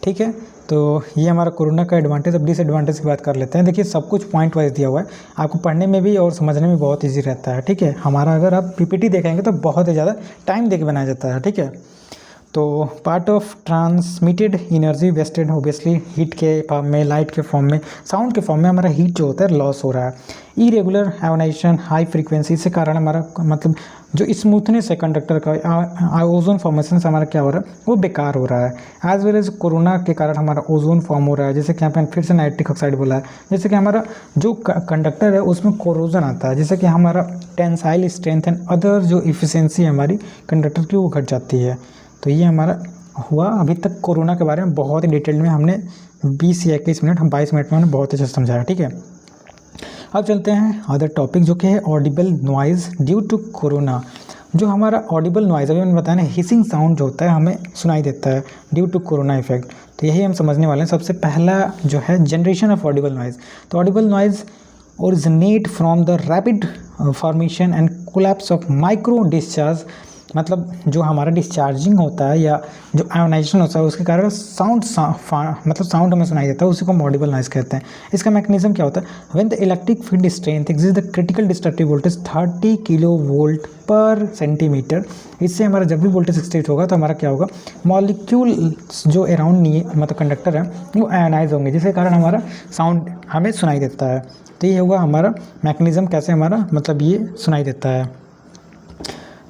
ठीक है। तो ये हमारा कोरोना का एडवांटेज। अब डिसएडवांटेज की बात कर लेते हैं। देखिए सब कुछ पॉइंट वाइज दिया हुआ है, आपको पढ़ने में भी और समझने में बहुत इजी रहता है, ठीक है। हमारा अगर आप पीपीटी देखेंगे तो बहुत ही ज़्यादा टाइम देके बनाया जाता है, ठीक है। तो part of transmitted energy wasted, obviously heat के फॉर्म में, लाइट के फॉर्म में, साउंड के फॉर्म में हमारा हीट जो होता है लॉस हो रहा है। इरेगुलर आयोनाइजेशन, हाई फ्रीक्वेंसी से कारण हमारा मतलब जो स्मूथनेस है कंडक्टर का, ओजोन फॉर्मेशन से हमारा क्या हो रहा है, वो बेकार हो रहा है। एज वेल एज कोरोना के कारण हमारा ओजोन फॉर्म हो रहा है, जैसे कि यहाँ पे फिर से नाइट्रिक ऑक्साइड बोला है। जैसे कि हमारा जो कंडक्टर है उसमें कोरोजन आता है, जैसे कि हमारा टेंसाइल स्ट्रेंथ एंड अदर जो इफिशियंसी है हमारी कंडक्टर की वो घट जाती है। तो ये हमारा हुआ अभी तक कोरोना के बारे में बहुत ही डिटेल में हमने 20 या 21 मिनट, हम 22 मिनट में हमने बहुत अच्छे से समझाया, ठीक है। अब चलते हैं अदर टॉपिक जो कि है audible noise due to corona. जो हमारा ऑडिबल नॉइज़ अभी मैंने बताया ना, हिसिंग साउंड जो होता है हमें सुनाई देता है ड्यू टू कोरोना इफेक्ट। तो यही हम समझने वाले हैं। सबसे पहला जो है जनरेशन ऑफ ऑडिबल नॉइज़। तो Audible noise originate from the rapid formation and collapse of micro discharge. मतलब जो हमारा डिस्चार्जिंग होता है या जो आयोनाइजेशन होता है उसके कारण साउंड मतलब साउंड हमें सुनाई देता है, उसी को हम ऑडिबल नॉइज़ कहते हैं। इसका मैकेनिज्म क्या होता है, when the electric field strength exist the critical destructive voltage 30 kilovolt पर सेंटीमीटर। इससे हमारा जब भी वोल्टेज एक्सटेट होगा तो हमारा क्या होगा, मॉलिक्यूल जो अराउंड मतलब कंडक्टर है वो आयोनाइज होंगे, जिसके कारण हमारा साउंड हमें सुनाई देता है। तो ये होगा हमारा मैकेनिज्म, कैसे हमारा मतलब ये सुनाई देता है।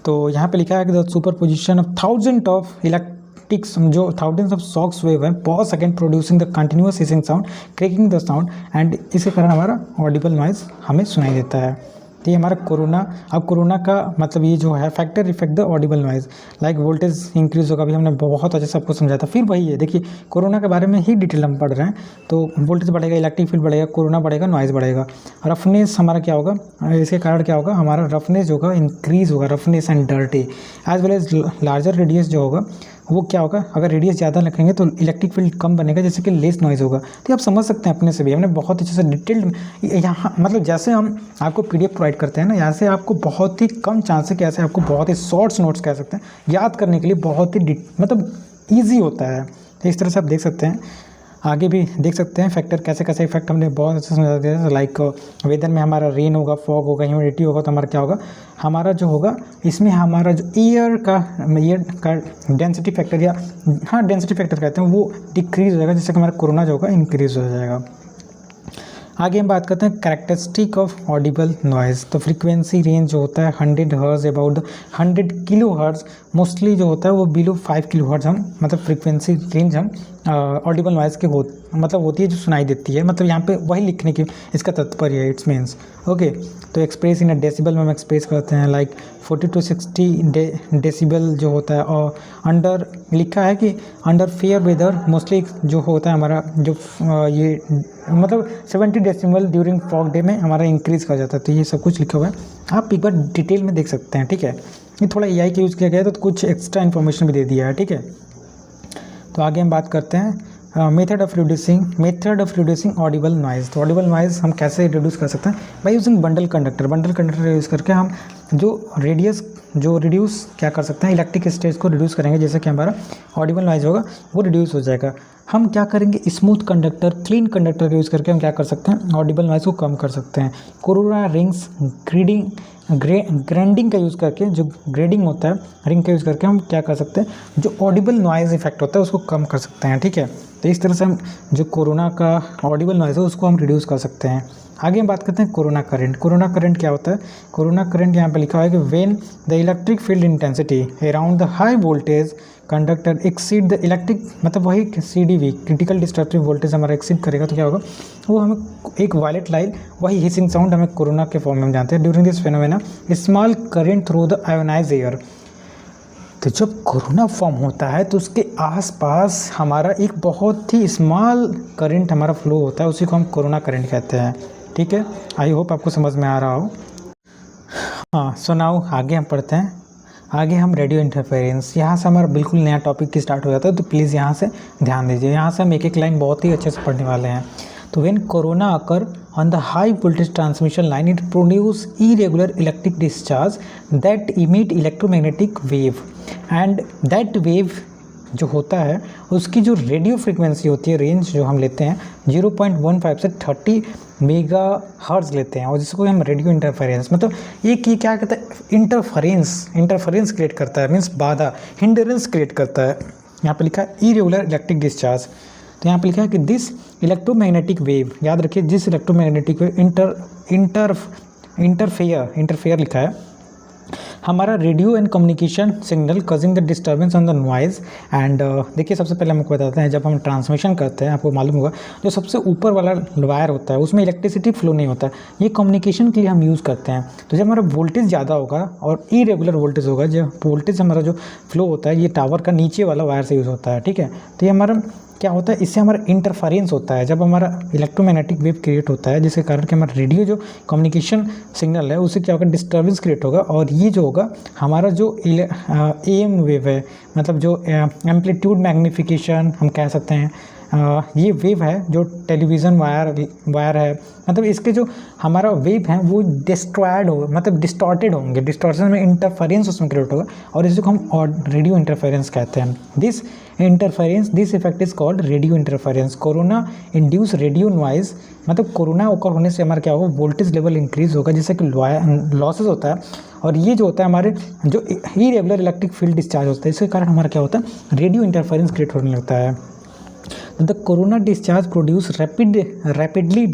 तो यहाँ पे लिखा है कि the super position of thousand of electrics, जो थाउजेंड्स ऑफ शॉक्स वेव है पर second producing the continuous hissing sound cracking the sound and इसके कारण हमारा ऑडिबल नॉइज़ हमें सुनाई देता है। तो ये हमारा कोरोना। अब कोरोना का मतलब ये जो है factor effect the Audible noise, like voltage increase होगा, अभी हमने बहुत अच्छे से आपको समझाया था। फिर वही है, देखिए कोरोना के बारे में ही डिटेल हम पढ़ रहे हैं। तो वोल्टेज बढ़ेगा, इलेक्ट्रिक फील्ड बढ़ेगा, कोरोना बढ़ेगा, नॉइज़ बढ़ेगा। रफनेस हमारा क्या होगा, इसके कारण क्या होगा, हमारा रफनेस होगा इंक्रीज होगा, roughness and dirty. As well as larger radius जो होगा वो क्या होगा, अगर रेडियस ज़्यादा रखेंगे तो इलेक्ट्रिक फील्ड कम बनेगा, जैसे कि लेस नॉइज़ होगा। तो आप समझ सकते हैं अपने से भी, हमने बहुत अच्छे से डिटेल्ड यहाँ मतलब जैसे हम आपको PDF प्रोवाइड करते हैं ना, यहाँ से आपको बहुत ही कम चांस है कि ऐसे आपको बहुत ही शॉर्ट्स नोट्स कह सकते हैं याद करने के लिए बहुत ही मतलब ईजी होता है। तो इस तरह से आप देख सकते हैं, आगे भी देख सकते हैं फैक्टर कैसे कैसे इफेक्ट हमने बहुत अच्छे से समझा दिया है। लाइक वेदर में हमारा रेन होगा, फॉग होगा, ह्यूमिडिटी होगा, तो हमारा क्या होगा, हमारा जो होगा इसमें हमारा जो एयर का डेंसिटी फैक्टर या डेंसिटी फैक्टर कहते हैं वो डिक्रीज हो जाएगा, जिससे कि हमारा कोरोना जो होगा इंक्रीज हो जाएगा। आगे हम बात करते हैं कैरेक्टरिस्टिक ऑफ ऑडिबल नॉइज़। तो फ्रीक्वेंसी रेंज जो होता है 100 hertz about 100 kilo hertz, mostly जो होता है वो बिलो 5 किलो हर्ट्ज हम मतलब फ्रीक्वेंसी रेंज हम ऑडिबल नॉइज़ के मतलब होती है, जो सुनाई देती है, मतलब यहाँ पे वही लिखने की इसका तात्पर्य है, इट्स मीन्स ओके। तो एक्सप्रेस इन अ डेसिबल में हम एक्सप्रेस करते हैं लाइक 40 to 60 डेसिबल जो होता है। और अंडर लिखा है कि अंडर फेयर वेदर मोस्टली जो होता है हमारा जो ये मतलब 70 डेसिबल ड्यूरिंग फॉग डे में हमारा इंक्रीज़ कर जाता है। तो ये सब कुछ लिखा हुआ है, आप एक बार डिटेल में देख सकते हैं, ठीक है। ये थोड़ा AI का यूज़ किया गया है तो कुछ एक्स्ट्रा इन्फॉर्मेशन भी दे दिया है, ठीक है। तो आगे हम बात करते हैं method of reducing Audible noise. तो ऑडिबल नॉइज़ हम कैसे रिड्यूस कर सकते हैं? By using bundle conductor use करके हम जो रिड्यूस क्या कर सकते हैं, इलेक्ट्रिक स्टेज को रिड्यूस करेंगे, जैसे कि हमारा ऑडिबल नॉइज़ होगा वो रिड्यूस हो जाएगा। हम क्या करेंगे, स्मूथ कंडक्टर, क्लीन कंडक्टर का यूज़ करके हम क्या कर सकते हैं, ऑडिबल नॉइज़ को कम कर सकते हैं। कोरोना रिंग्स ग्राइंडिंग का यूज़ करके, जो ग्रेडिंग होता है रिंग का यूज़ करके हम क्या कर सकते हैं, जो ऑडिबल नॉइज़ इफेक्ट होता है उसको कम कर सकते हैं, ठीक है। तो इस तरह से हम जो कोरोना का ऑडिबल नॉइज़ है उसको हम रिड्यूस कर सकते हैं। आगे हम बात करते हैं कोरोना करंट। कोरोना करंट क्या होता है? कोरोना करंट यहाँ पे लिखा हुआ है कि when the electric field intensity around the high voltage conductor exceed the electric, मतलब वही CDV क्रिटिकल डिस्ट्रक्टिव वोल्टेज हमारा एक्सीड करेगा तो क्या होगा, वो हमें एक वायलेट लाइट, वही हिसिंग साउंड हमें कोरोना के फॉर्म में हम जानते हैं। During this phenomena small current through the ionize air. तो जब कोरोना फॉर्म होता है तो उसके आसपास हमारा एक बहुत ही स्मॉल करंट हमारा फ्लो होता है, उसी को हम कोरोना करंट कहते हैं, ठीक है। आई होप आपको समझ में आ रहा हो। हाँ, सो नाउ आगे हम पढ़ते हैं। आगे हम रेडियो इंटरफेरेंस, यहाँ से हमारा बिल्कुल नया टॉपिक की स्टार्ट हो जाता है, तो प्लीज़ यहाँ से ध्यान दीजिए। यहाँ से हम एक एक लाइन बहुत ही अच्छे से पढ़ने वाले हैं। तो when corona occur on the high voltage transmission line it produce irregular electric discharge that emit electromagnetic wave, and that wave जो होता है उसकी जो रेडियो फ्रीक्वेंसी होती है, रेंज जो हम लेते हैं 0.15 से 30 मेगाहर्ट्ज़ लेते हैं, और जिसको हम रेडियो इंटरफेरेंस, मतलब एक ये क्या कहता है, इंटरफेरेंस क्रिएट करता है, मीन्स बाधा, हिंडरेंस क्रिएट करता है। यहाँ पे लिखा है इरेगुलर इलेक्ट्रिक डिस्चार्ज। तो यहाँ पे लिखा है कि दिस इलेक्ट्रोमैग्नेटिक वेव, याद रखिए जिस इलेक्ट्रोमैग्नेटिक वेव इंटरफेयर लिखा है, हमारा radio and communication signal causing the disturbance on the noise. And देखिए, सबसे पहले हम आपको बताते हैं, जब हम ट्रांसमिशन करते हैं आपको मालूम होगा जो सबसे ऊपर वाला वायर होता है उसमें इलेक्ट्रिसिटी फ्लो नहीं होता है, ये कम्युनिकेशन के लिए हम यूज़ करते हैं। तो जब हमारा वोल्टेज ज़्यादा होगा और इरेगुलर वोल्टेज होगा, जो वोल्टेज हमारा जो फ्लो होता है ये टावर का नीचे वाला वायर से यूज़ होता है, ठीक है। तो ये हमारा क्या होता है, इससे हमारा इंटरफेरेंस होता है, जब हमारा इलेक्ट्रोमैग्नेटिक वेव क्रिएट होता है, जिसके कारण कि हमारा रेडियो जो कम्युनिकेशन सिग्नल है उससे क्या होगा, डिस्टर्बेंस क्रिएट होगा। और ये जो होगा हमारा जो AM वेव है, मतलब जो एम्पलीट्यूड मैग्नीफिकेशन हम कह सकते हैं, ये वेव है जो टेलीविज़न वायर है, मतलब इसके जो हमारा वेव है वो डिस्टॉर्टेड होंगे, डिस्टॉर्शन में इंटरफेरेंस उसमें क्रिएट होगा, और इसको हम रेडियो इंटरफेरेंस कहते हैं। This effect is called radio interference. Corona induce radio noise, मतलब कोरोना ओकर होने से हमारा क्या होगा, वोल्टेज लेवल इंक्रीज होगा, जिससे कि लॉसेस होता है, और ये जो होता है हमारे जो इरेगुलर इलेक्ट्रिक फील्ड डिस्चार्ज होता है, इसके कारण हमारा क्या होता है, रेडियो इंटरफेरेंस क्रिएट होने लगता है। The corona discharge produce rapidly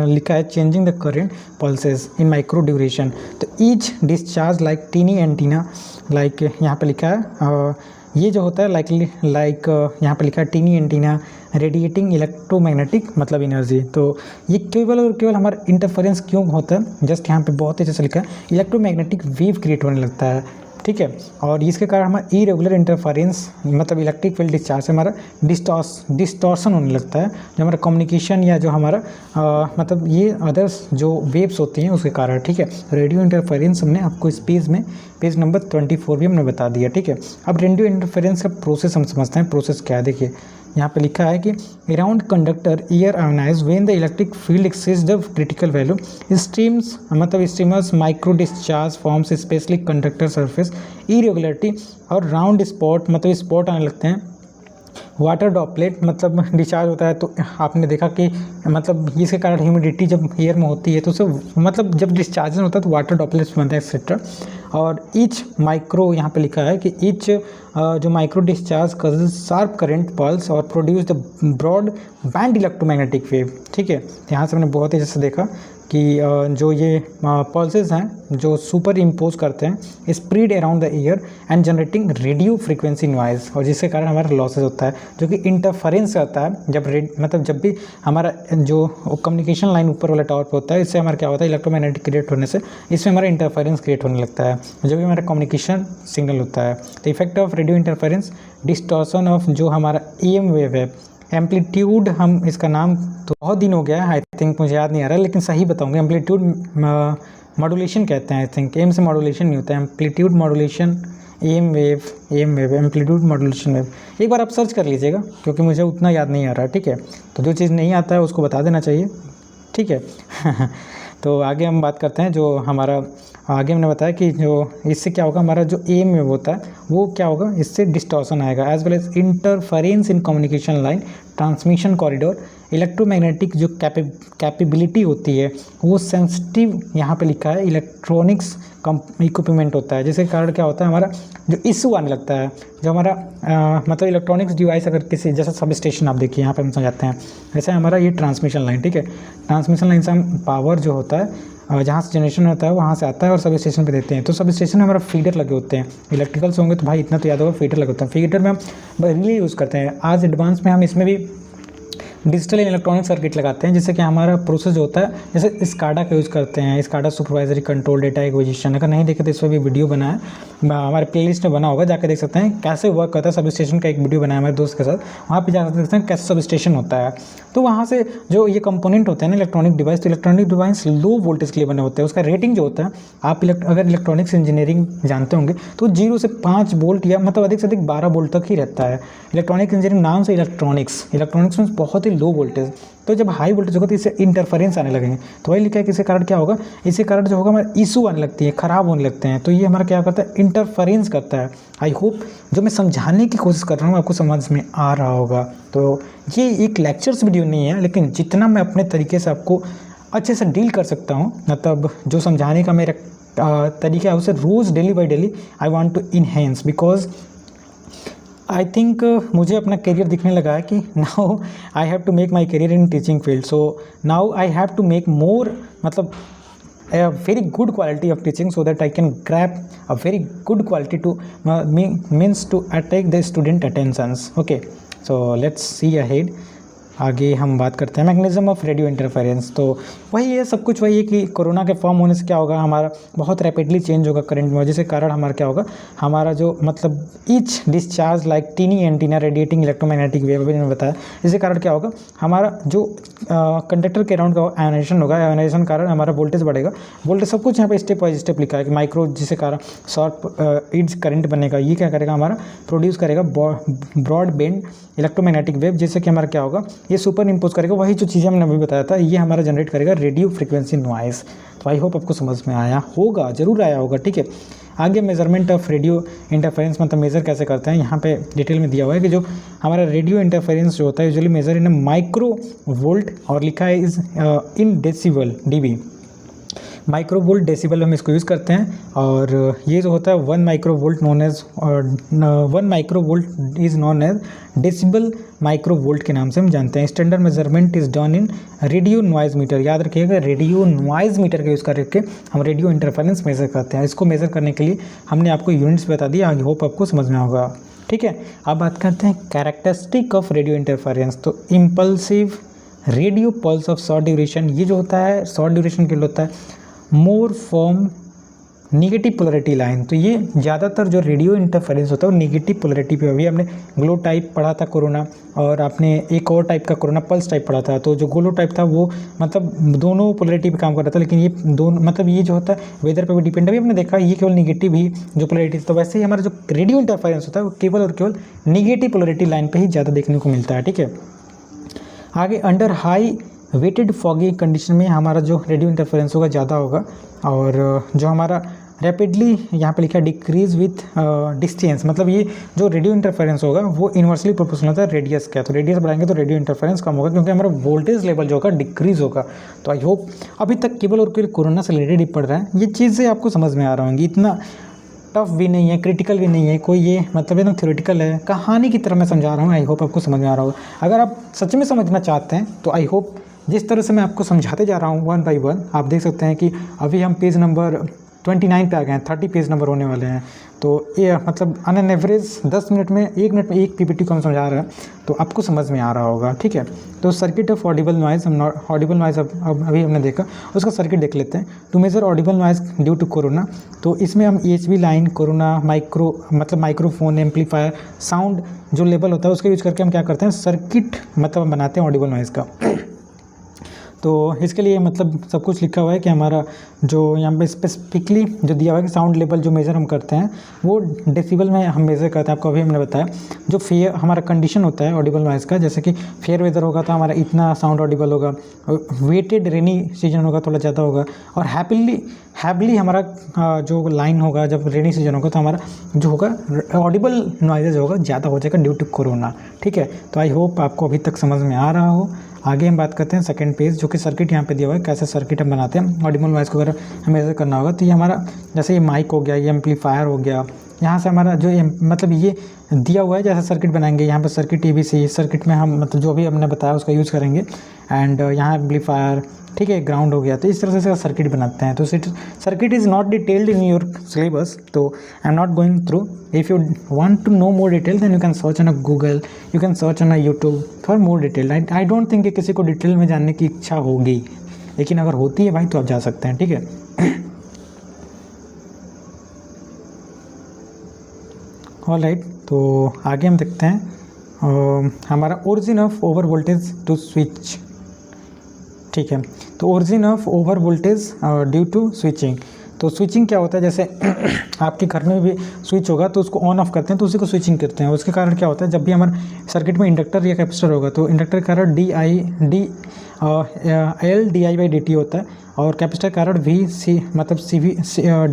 लिखा है changing the current pulses in micro duration. तो each discharge like tiny antenna, like यहाँ पे लिखा है ये जो होता है लाइक यहाँ पे लिखा है टीनी एंटीना रेडिएटिंग इलेक्ट्रोमैग्नेटिक मतलब एनर्जी। तो ये केवल और केवल हमारा इंटरफेरेंस क्यों होता है, जस्ट यहाँ पे बहुत अच्छे से लिखा है इलेक्ट्रोमैग्नेटिक वेव क्रिएट होने लगता है, ठीक है। और इसके कारण हमारा इरेगुलर इंटरफेरेंस मतलब इलेक्ट्रिक फील्ड डिस्चार्ज से हमारा डिस्टॉर्शन होने लगता है, जो हमारा कम्युनिकेशन या जो हमारा मतलब ये अदर्स जो वेव्स होती हैं उसके कारण, ठीक है। रेडियो इंटरफेरेंस हमने आपको इस पेज नंबर 24 भी हमने बता दिया, ठीक है। अब रेडियो इंटरफेरेंस का प्रोसेस हम समझते हैं, प्रोसेस क्या है। देखिए यहाँ पे लिखा है कि around conductor air ionize when the electric field exceeds the critical value streamers micro discharge forms specially conductor surface irregularity और राउंड स्पॉट, मतलब स्पॉट आने लगते हैं। वाटर ड्रॉपलेट मतलब डिस्चार्ज होता है, तो आपने देखा कि मतलब इसके कारण ह्यूमिडिटी जब एयर में होती है तो उससे मतलब जब डिस्चार्ज होता है तो वाटर ड्रॉपलेट्स बनते हैं एक्सेट्रा। और ईच माइक्रो यहाँ पे लिखा है कि ईच जो micro discharge causes sharp current pulse और produce the broad band electromagnetic wave, ठीक है। यहाँ से हमने बहुत ही जैसे देखा कि जो ये पल्सेस हैं जो सुपर इम्पोज करते हैं spread around the year and generating radio frequency noise, और जिसके कारण हमारा लॉसेस होता है जो कि इंटरफेरेंस करता है जब भी हमारा जो कम्युनिकेशन लाइन ऊपर वाला टावर पे होता है, इससे हमारा क्या होता है इलेक्ट्रोमैग्नेटिक क्रिएट होने से इसमें हमारा इंटरफेरेंस क्रिएट होने लगता है जो कि हमारा कम्युनिकेशन सिग्नल होता है। तो effect of radio interference distortion of जो हमारा AM वेव है, एम्पलीट्यूड हम इसका नाम तो बहुत दिन हो गया है, आई थिंक मुझे याद नहीं आ रहा, लेकिन सही बताऊंगा। एम्पलीट्यूड मॉड्यूलेशन कहते हैं, आई थिंक एम से मॉड्यूलेशन नहीं होता है, amplitude modulation AM wave amplitude modulation wave. एक बार आप सर्च कर लीजिएगा क्योंकि मुझे उतना याद नहीं आ रहा, ठीक है। तो जो चीज़ नहीं आता है उसको बता देना चाहिए, ठीक है। तो आगे हम बात करते हैं जो हमारा आगे हमने बताया कि जो इससे क्या होगा, हमारा जो AM वेव होता है वो क्या होगा, इससे डिस्टॉर्शन आएगा as well as interference in communication line, transmission corridor, electromagnetic जो कैपेबिलिटी होती है वो सेंसिटिव, यहाँ पे लिखा है इलेक्ट्रॉनिक्स इक्विपमेंट होता है, जिसके कारण क्या होता है हमारा जो इशू आने लगता है, जो हमारा मतलब इलेक्ट्रॉनिक्स डिवाइस अगर किसी जैसा सब स्टेशन आप देखिए यहाँ पे हम समझाते हैं, जैसे हमारा ये ट्रांसमिशन लाइन, ठीक है। ट्रांसमिशन लाइन से हम पावर जो होता है जहाँ से जनरेशन होता है वहाँ से आता है और सब स्टेशन पे देते हैं। तो सब स्टेशन में हमारा फीडर लगे होते हैं, इलेक्ट्रिकल से होंगे तो भाई इतना तो याद होगा, फीडर लगे होते हैं। फीडर में हम रिले यूज़ करते हैं, आज एडवांस में हम इसमें भी डिजिटल इलेक्ट्रॉनिक सर्किट लगाते हैं, जिससे कि हमारा प्रोसेस जो होता है, जैसे स्काडा का यूज़ करते हैं, SCADA supervisory control data acquisition. अगर नहीं देखे तो इस पर भी वीडियो बना है, हमारे प्लेलिस्ट में बना होगा, जाकर देख सकते हैं कैसे वर्क करता है। सब स्टेशन का एक वीडियो बनाया हमारे दोस्त के साथ, वहाँ पे जा सकते हैं कैसे सब स्टेशन होता है। तो वहाँ से जो ये कंपोनेंट होते हैं ना इलेक्ट्रॉनिक डिवाइस, तो इलेक्ट्रॉनिक डिवाइस लो वोल्टेज के लिए बने होते हैं। उसका रेटिंग जो होता है, आप अगर इलेक्ट्रॉनिक्स इंजीनियरिंग जानते होंगे तो 0 से 5 वोल्ट या मतलब अधिक से अधिक 12 वोल्ट तक ही रहता है। इलेक्ट्रॉनिक इंजीनियरिंग नाम से इलेक्ट्रॉनिक्स में बहुत ही लो वोल्टेज, तो जब हाई वोल्टेज होगा तो इससे इंटरफेरेंस आने लगेंगे। तो वही लिखा है कि इसके कारण क्या होगा, इसके कारण जो होगा हमारा इशू आने लगती है, ख़राब होने लगते हैं। तो ये हमारा क्या करता है, इंटरफेरेंस करता है। आई होप जो मैं समझाने की कोशिश कर रहा हूँ आपको समझ में आ रहा होगा। तो ये एक लेक्चर्स वीडियो नहीं है, लेकिन जितना मैं अपने तरीके से आपको अच्छे से डील कर सकता हूँ, मतलब जो समझाने का मेरा तरीका है उसे रोज़ daily by daily I want to enhance, because I think मुझे अपना करियर दिखने लगा है कि now I have to make my career in teaching field. So now I have to make more, मतलब a very good quality of teaching so that I can grab a very good quality to means to attract the student attentions. Okay, so let's see ahead. आगे हम बात करते हैं mechanism of radio interference. तो वही है, सब कुछ वही है कि कोरोना के फॉर्म होने से क्या होगा, हमारा बहुत रैपिडली चेंज होगा करंट में, जिसके कारण हमारा क्या होगा, हमारा जो मतलब each discharge like tiny antenna radiating electromagnetic wave मैंने बताया, इसके कारण क्या होगा, हमारा जो कंडक्टर के अराउंड का आयोनाइजेशन होगा, आयोनाइजेशन कारण हमारा वोल्टेज बढ़ेगा। वोल्टेज सब कुछ यहाँ पे स्टेप बाय स्टेप लिखा है कि माइक्रो, जिसके कारण शॉर्ट ईड्स करंट बनेगा, ये क्या करेगा, हमारा प्रोड्यूस करेगा ब्रॉड बैंड इलेक्ट्रोमैग्नेटिक वेव, जिससे कि हमारा क्या होगा, ये सुपर इम्पोज करेगा वही जो चीज़ें हमने अभी बताया था, ये हमारा जनरेट करेगा रेडियो फ्रीक्वेंसी नॉइज़। तो आई होप आपको समझ में आया होगा, ज़रूर आया होगा, ठीक है। आगे मेजरमेंट ऑफ रेडियो इंटरफेरेंस, मतलब मेज़र कैसे करते हैं, यहाँ पे डिटेल में दिया हुआ है कि जो हमारा रेडियो इंटरफेरेंस जो होता है usually measure in micro volt, और लिखा है is in decibel dB, micro volt decibel हम इसको यूज़ करते हैं। और ये जो होता है 1 micro volt known as 1 micro volt is known as decibel micro volt के नाम से हम जानते हैं। Standard measurement is done in radio noise meter, याद रखिएगा रेडियो नॉइज़ मीटर का यूज़ करके हम रेडियो इंटरफेरेंस मेज़र करते हैं। इसको मेज़र करने के लिए हमने आपको यूनिट्स बता दिया, आई होप आपको समझ में होगा, ठीक है। अब बात करते हैं कैरेक्टरिस्टिक ऑफ रेडियो इंटरफेरेंस। तो impulsive radio pulse of short duration, ये जो होता है शॉर्ट ड्यूरेशन के लिए होता है मोर फॉर्म निगेटिव पोलरिटी लाइन। तो ये ज़्यादातर जो रेडियो इंटरफेरेंस होता है वो निगेटिव पोलरिटी पे, अभी हमने ग्लो टाइप पढ़ा था कोरोना, और आपने एक और टाइप का कोरोना पल्स टाइप पढ़ा था। तो जो ग्लो टाइप था वो मतलब दोनों पोलरिटी पे काम कर रहा था, लेकिन ये दोनों मतलब ये जो होता है वेदर पे भी डिपेंड, अभी हमने देखा ये केवल निगेटिव ही जो पोलरिटी। तो वैसे ही हमारा जो रेडियो इंटरफेरेंस होता है वो केवल और केवल निगेटिव पोलरिटी लाइन पर ही ज़्यादा देखने को मिलता है, ठीक है। आगे under high wetted foggy condition में हमारा जो रेडियो इंटरफेरेंस होगा ज़्यादा होगा, और जो हमारा रैपिडली यहाँ पे लिखा है डिक्रीज विथ डिस्टेंस, मतलब ये जो रेडियो इंटरफेरेंस होगा वो इन्वर्सली प्रोपोर्शनल होता है रेडियस का। तो रेडियस बढ़ाएंगे तो रेडियो इंटरफेरेंस कम होगा, क्योंकि हमारा वोल्टेज लेवल जो होगा डिक्रीज होगा। तो आई होप अभी तक केवल और केवल कोरोना से रिलेटेड ही पढ़ रहा है, ये चीज़ें आपको समझ में आ रहा होंगी। इतना टफ भी नहीं है, क्रिटिकल भी नहीं है, कोई ये मतलब एकदम थ्योरेटिकल है, कहानी की तरह मैं समझा रहा हूँ। आई होप आपको समझ में आ रहा होगा। अगर आप सच में समझना चाहते हैं तो आई होप जिस तरह से मैं आपको समझाते जा रहा हूँ वन बाई वन, आप देख सकते हैं कि अभी हम पेज नंबर 29 पे आ गए हैं, 30 पेज नंबर होने वाले हैं। तो ये मतलब ऑन एन एवरेज 10 मिनट में 1 मिनट में एक पीपीटी को हम समझा रहे हैं, तो आपको समझ में आ रहा होगा, ठीक है। तो सर्किट ऑफ ऑडिबल नॉइज, हम ऑडिबल नॉइज अब अभी हमने देखा, उसका सर्किट देख लेते हैं। To measure audible noise due to corona, तो इसमें हम EHV लाइन, कोरोना, माइक्रो मतलब माइक्रोफोन, एम्पलीफायर, साउंड जो लेवल होता है उसका यूज़ करके हम क्या करते हैं, सर्किट मतलब हम बनाते हैं ऑडिबल नॉइज़ का। तो इसके लिए मतलब सब कुछ लिखा हुआ है कि हमारा जो यहाँ पे स्पेसिफिकली जो दिया हुआ है कि साउंड लेवल जो मेज़र हम करते हैं वो डेसिबल में हम मेज़र करते हैं। आपको अभी हमने बताया जो फेयर हमारा कंडीशन होता है ऑडिबल नॉइज़ का, जैसे कि फेयर वेदर होगा तो हमारा इतना साउंड ऑडिबल होगा, वेटेड रेनी सीजन होगा थोड़ा ज़्यादा होगा, और हैवली हमारा जो लाइन होगा जब रेनी सीजन होगा तो हमारा जो होगा ऑडिबल नॉइजेज होगा ज़्यादा हो जाएगा ड्यू टू कोरोना, ठीक है। तो आई होप आपको अभी तक समझ में आ रहा हो। आगे हम बात करते हैं सेकंड पेज, जो कि सर्किट यहाँ पे दिया हुआ है, कैसे सर्किट हम बनाते हैं ऑडिबल नॉइज़ को अगर हमें मेजर करना होगा। तो ये हमारा जैसे ये माइक हो गया, ये एम्पलीफायर हो गया, यहाँ से हमारा जो मतलब ये दिया हुआ है जैसे सर्किट बनाएंगे, यहाँ पर सर्किट ABC, सर्किट में हम मतलब जो भी हमने बताया उसका यूज़ करेंगे, एंड यहाँ एम्पलीफायर, ठीक है, ग्राउंड हो गया। तो इस तरह से सर्किट बनाते हैं। तो circuit is not detailed in your syllabus, तो I am not going through. If you want to know more detail then you can search on a Google, you can search on a YouTube for more detail. I don't think कि किसी को detail में जानने की इच्छा होगी, लेकिन अगर होती है भाई तो आप जा सकते हैं, ठीक है। ऑलराइट, तो आगे हम देखते हैं हमारा origin of over voltage to switch, ठीक है। तो origin of over voltage due to switching, तो स्विचिंग क्या होता है, जैसे आपके घर में भी स्विच होगा तो उसको ऑन ऑफ करते हैं तो उसी को स्विचिंग करते हैं। उसके कारण क्या होता है, जब भी हमारे सर्किट में इंडक्टर या कैपेसिटर होगा तो इंडक्टर के कारण LdI/dt होता है, और कैपेसिटर के कारण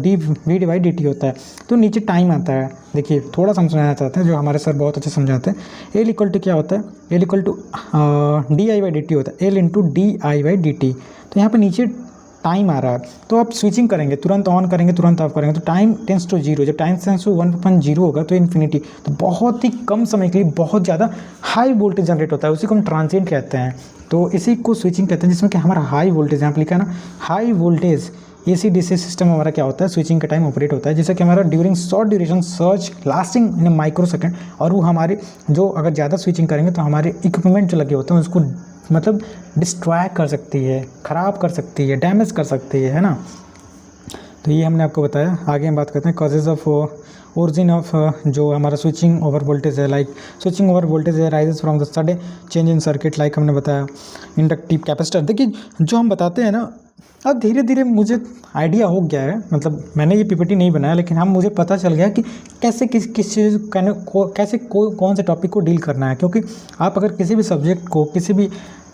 dV/dt होता है। तो नीचे टाइम आता है, देखिए थोड़ा सा हम समझाना चाहते हैं, जो हमारे सर बहुत अच्छे समझाते हैं। L इक्वल टू क्या होता है, L इक्वल टू dI/dt होता है, L इंटू dI/dt। तो यहाँ पे नीचे टाइम आ रहा है, तो आप स्विचिंग करेंगे, तुरंत ऑन करेंगे, तुरंत ऑफ करेंगे, तो टाइम टेंस टू 0, जब टाइम टेंस टू 1.0 होगा तो इन्फिनिटी, तो बहुत ही कम समय के लिए बहुत ज़्यादा हाई वोल्टेज जनरेट होता है, उसी को हम ट्रांजिएंट कहते हैं। तो इसी को स्विचिंग कहते हैं, जिसमें कि हमारा हाई वोल्टेज, यहाँ पर लिखा है ना, हाई वोल्टेज AC/DC सिस्टम हमारा क्या होता है, स्विचिंग का टाइम ऑपरेट होता है, जैसे कि हमारा during short duration surge lasting in microsecond. और वो हमारे जो अगर ज़्यादा स्विचिंग करेंगे तो हमारे इक्विपमेंट जो लगे होते हैं उसको मतलब डिस्ट्रॉय कर सकती है, ख़राब कर सकती है, डैमेज कर सकती है ना। तो ये हमने आपको बताया। आगे हम बात करते हैं कॉजेज़ ऑफ ओरिजिन ऑफ जो हमारा स्विचिंग ओवर वोल्टेज है, लाइक स्विचिंग ओवर वोल्टेज है rises from the sudden change in circuit, like हमने बताया इंडक्टिव कैपेसिटर। देखिए जो हम बताते हैं ना, अब धीरे धीरे मुझे आइडिया हो गया है, मतलब मैंने ये PPT नहीं बनाया, लेकिन मुझे पता चल गया कि कैसे किस चीज़ कैसे कौन से टॉपिक को डील करना है। क्योंकि आप अगर किसी भी सब्जेक्ट को, किसी भी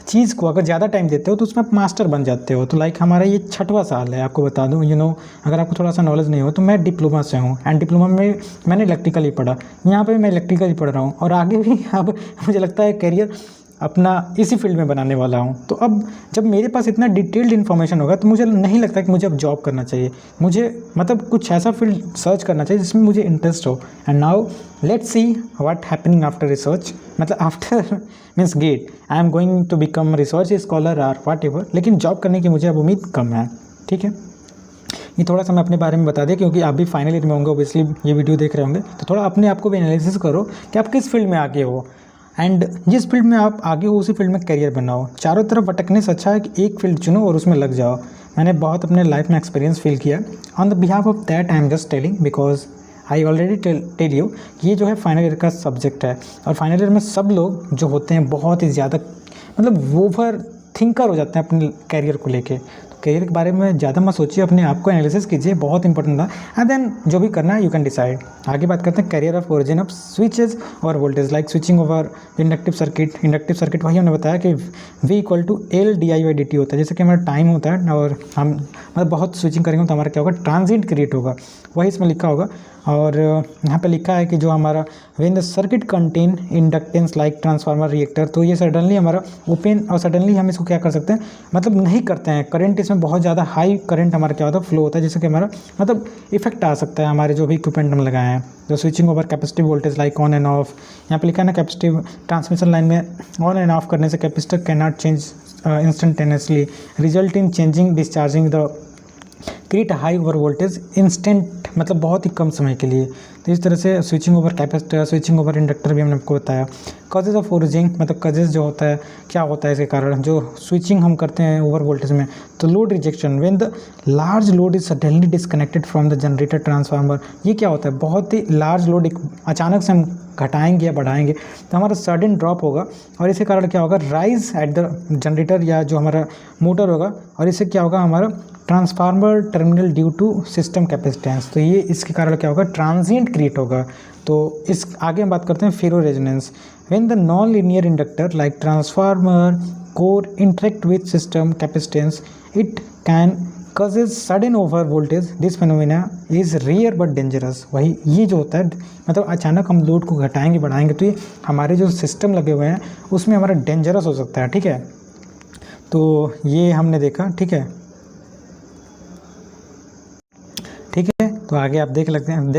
चीज़ को अगर ज़्यादा टाइम देते हो तो उसमें आप मास्टर बन जाते हो। तो लाइक हमारा ये 6वां साल है, आपको बता दूं, अगर आपको थोड़ा सा नॉलेज नहीं हो तो मैं डिप्लोमा से हूँ, एंड डिप्लोमा में मैंने इलेक्ट्रिकल ही पढ़ा, यहाँ पे मैं इलेक्ट्रिकल ही पढ़ रहा हूँ, और आगे भी अब मुझे लगता है करियर अपना इसी फील्ड में बनाने वाला हूँ। तो अब जब मेरे पास इतना डिटेल्ड इन्फॉर्मेशन होगा तो मुझे नहीं लगता कि मुझे अब जॉब करना चाहिए, मुझे मतलब कुछ ऐसा फील्ड सर्च करना चाहिए जिसमें मुझे इंटरेस्ट हो। And now let's see what happening after research, मतलब after means get I am going to become research scholar और वाट एवर, लेकिन जॉब करने की मुझे अब उम्मीद कम है, ठीक है। ये थोड़ा सा मैं अपने बारे में बता दें, क्योंकि आप भी फाइनल ईयर में होंगे, ऑब्वियसली ये वीडियो देख रहे होंगे, तो थोड़ा अपने आप को भी एनालिसिस करो कि आप किस फील्ड में आगे हो, एंड जिस फील्ड में आप आगे हो उसी फील्ड में करियर बनाओ। चारों तरफ भटकने से अच्छा है कि एक फील्ड चुनो और उसमें लग जाओ। मैंने बहुत अपने लाइफ में एक्सपीरियंस फील किया। On the behalf of that I am just telling, because I already tell you कि ये जो है फाइनल ईयर का सब्जेक्ट है, और फाइनल ईयर में सब लोग जो होते हैं बहुत ही ज़्यादा मतलब ओवर थिंकर हो जाते हैं अपने करियर को लेके। तो करियर के बारे में ज़्यादा मत सोचिए, अपने आप को एनालिसिस कीजिए, बहुत इंपॉर्टेंट था, एंड देन जो भी करना है यू कैन डिसाइड। आगे बात करते हैं career of origin of switches और voltage, like switching over inductive circuit. Inductive circuit वही हमने बताया कि V इक्वल टू LdI/dt होता है, जैसे कि हमारा टाइम होता है और हम मतलब बहुत स्विचिंग करेंगे तो हमारा क्या होगा, ट्रांजिएंट क्रिएट होगा, वही इसमें लिखा होगा। और यहाँ पे लिखा है कि जो हमारा when the circuit contain inductance like transformer reactor, तो ये सडनली हमारा ओपन और सडनली हम इसको क्या कर सकते हैं, मतलब नहीं करते हैं करंट, इसमें बहुत ज़्यादा हाई करंट हमारा क्या होता है फ्लो होता है, जिससे कि हमारा मतलब इफेक्ट आ सकता है हमारे जो भी इक्विपमेंट हम लगाए हैं। तो switching over capacitive voltage like on end of, यहाँ पे लिखा है ना कैपेसिटिव ट्रांसमिशन लाइन में ऑन एंड ऑफ करने से capacitor can not change instantaneously result in changing discharging the create high over voltage instant, मतलब बहुत ही कम समय के लिए। तो इस तरह से switching over capacitor, switching over inductor भी हमने आपको बताया। कॉजेज ऑफ ओरिजिंग, मतलब कॉजेज जो होता है क्या होता है इसके कारण जो स्विचिंग हम करते हैं ओवर वोल्टेज में। तो load rejection, when the large load is suddenly disconnected from the generator transformer, ये क्या होता है, बहुत ही लार्ज लोड अचानक से हम घटाएंगे या बढ़ाएंगे तो हमारा सडन ड्रॉप होगा, और इसके कारण क्या होगा, राइज एट द जनरेटर या जो हमारा मोटर होगा, और इससे क्या होगा हमारा transformer terminal due to system capacitance. तो ये इसके कारण क्या होगा, ट्रांजिएंट क्रिएट होगा। तो इस आगे हम बात करते हैं ferro resonance, when the non linear inductor like transformer core interact with system capacitance it can causes sudden over voltage. This phenomena is rare but dangerous. वही ये जो होता है, मतलब अचानक हम लोड को घटाएंगे बढ़ाएंगे तो ये हमारे जो सिस्टम लगे हुए हैं उसमें हमारा डेंजरस हो सकता है, ठीक है। तो ये हमने देखा, ठीक है। तो आगे आप देख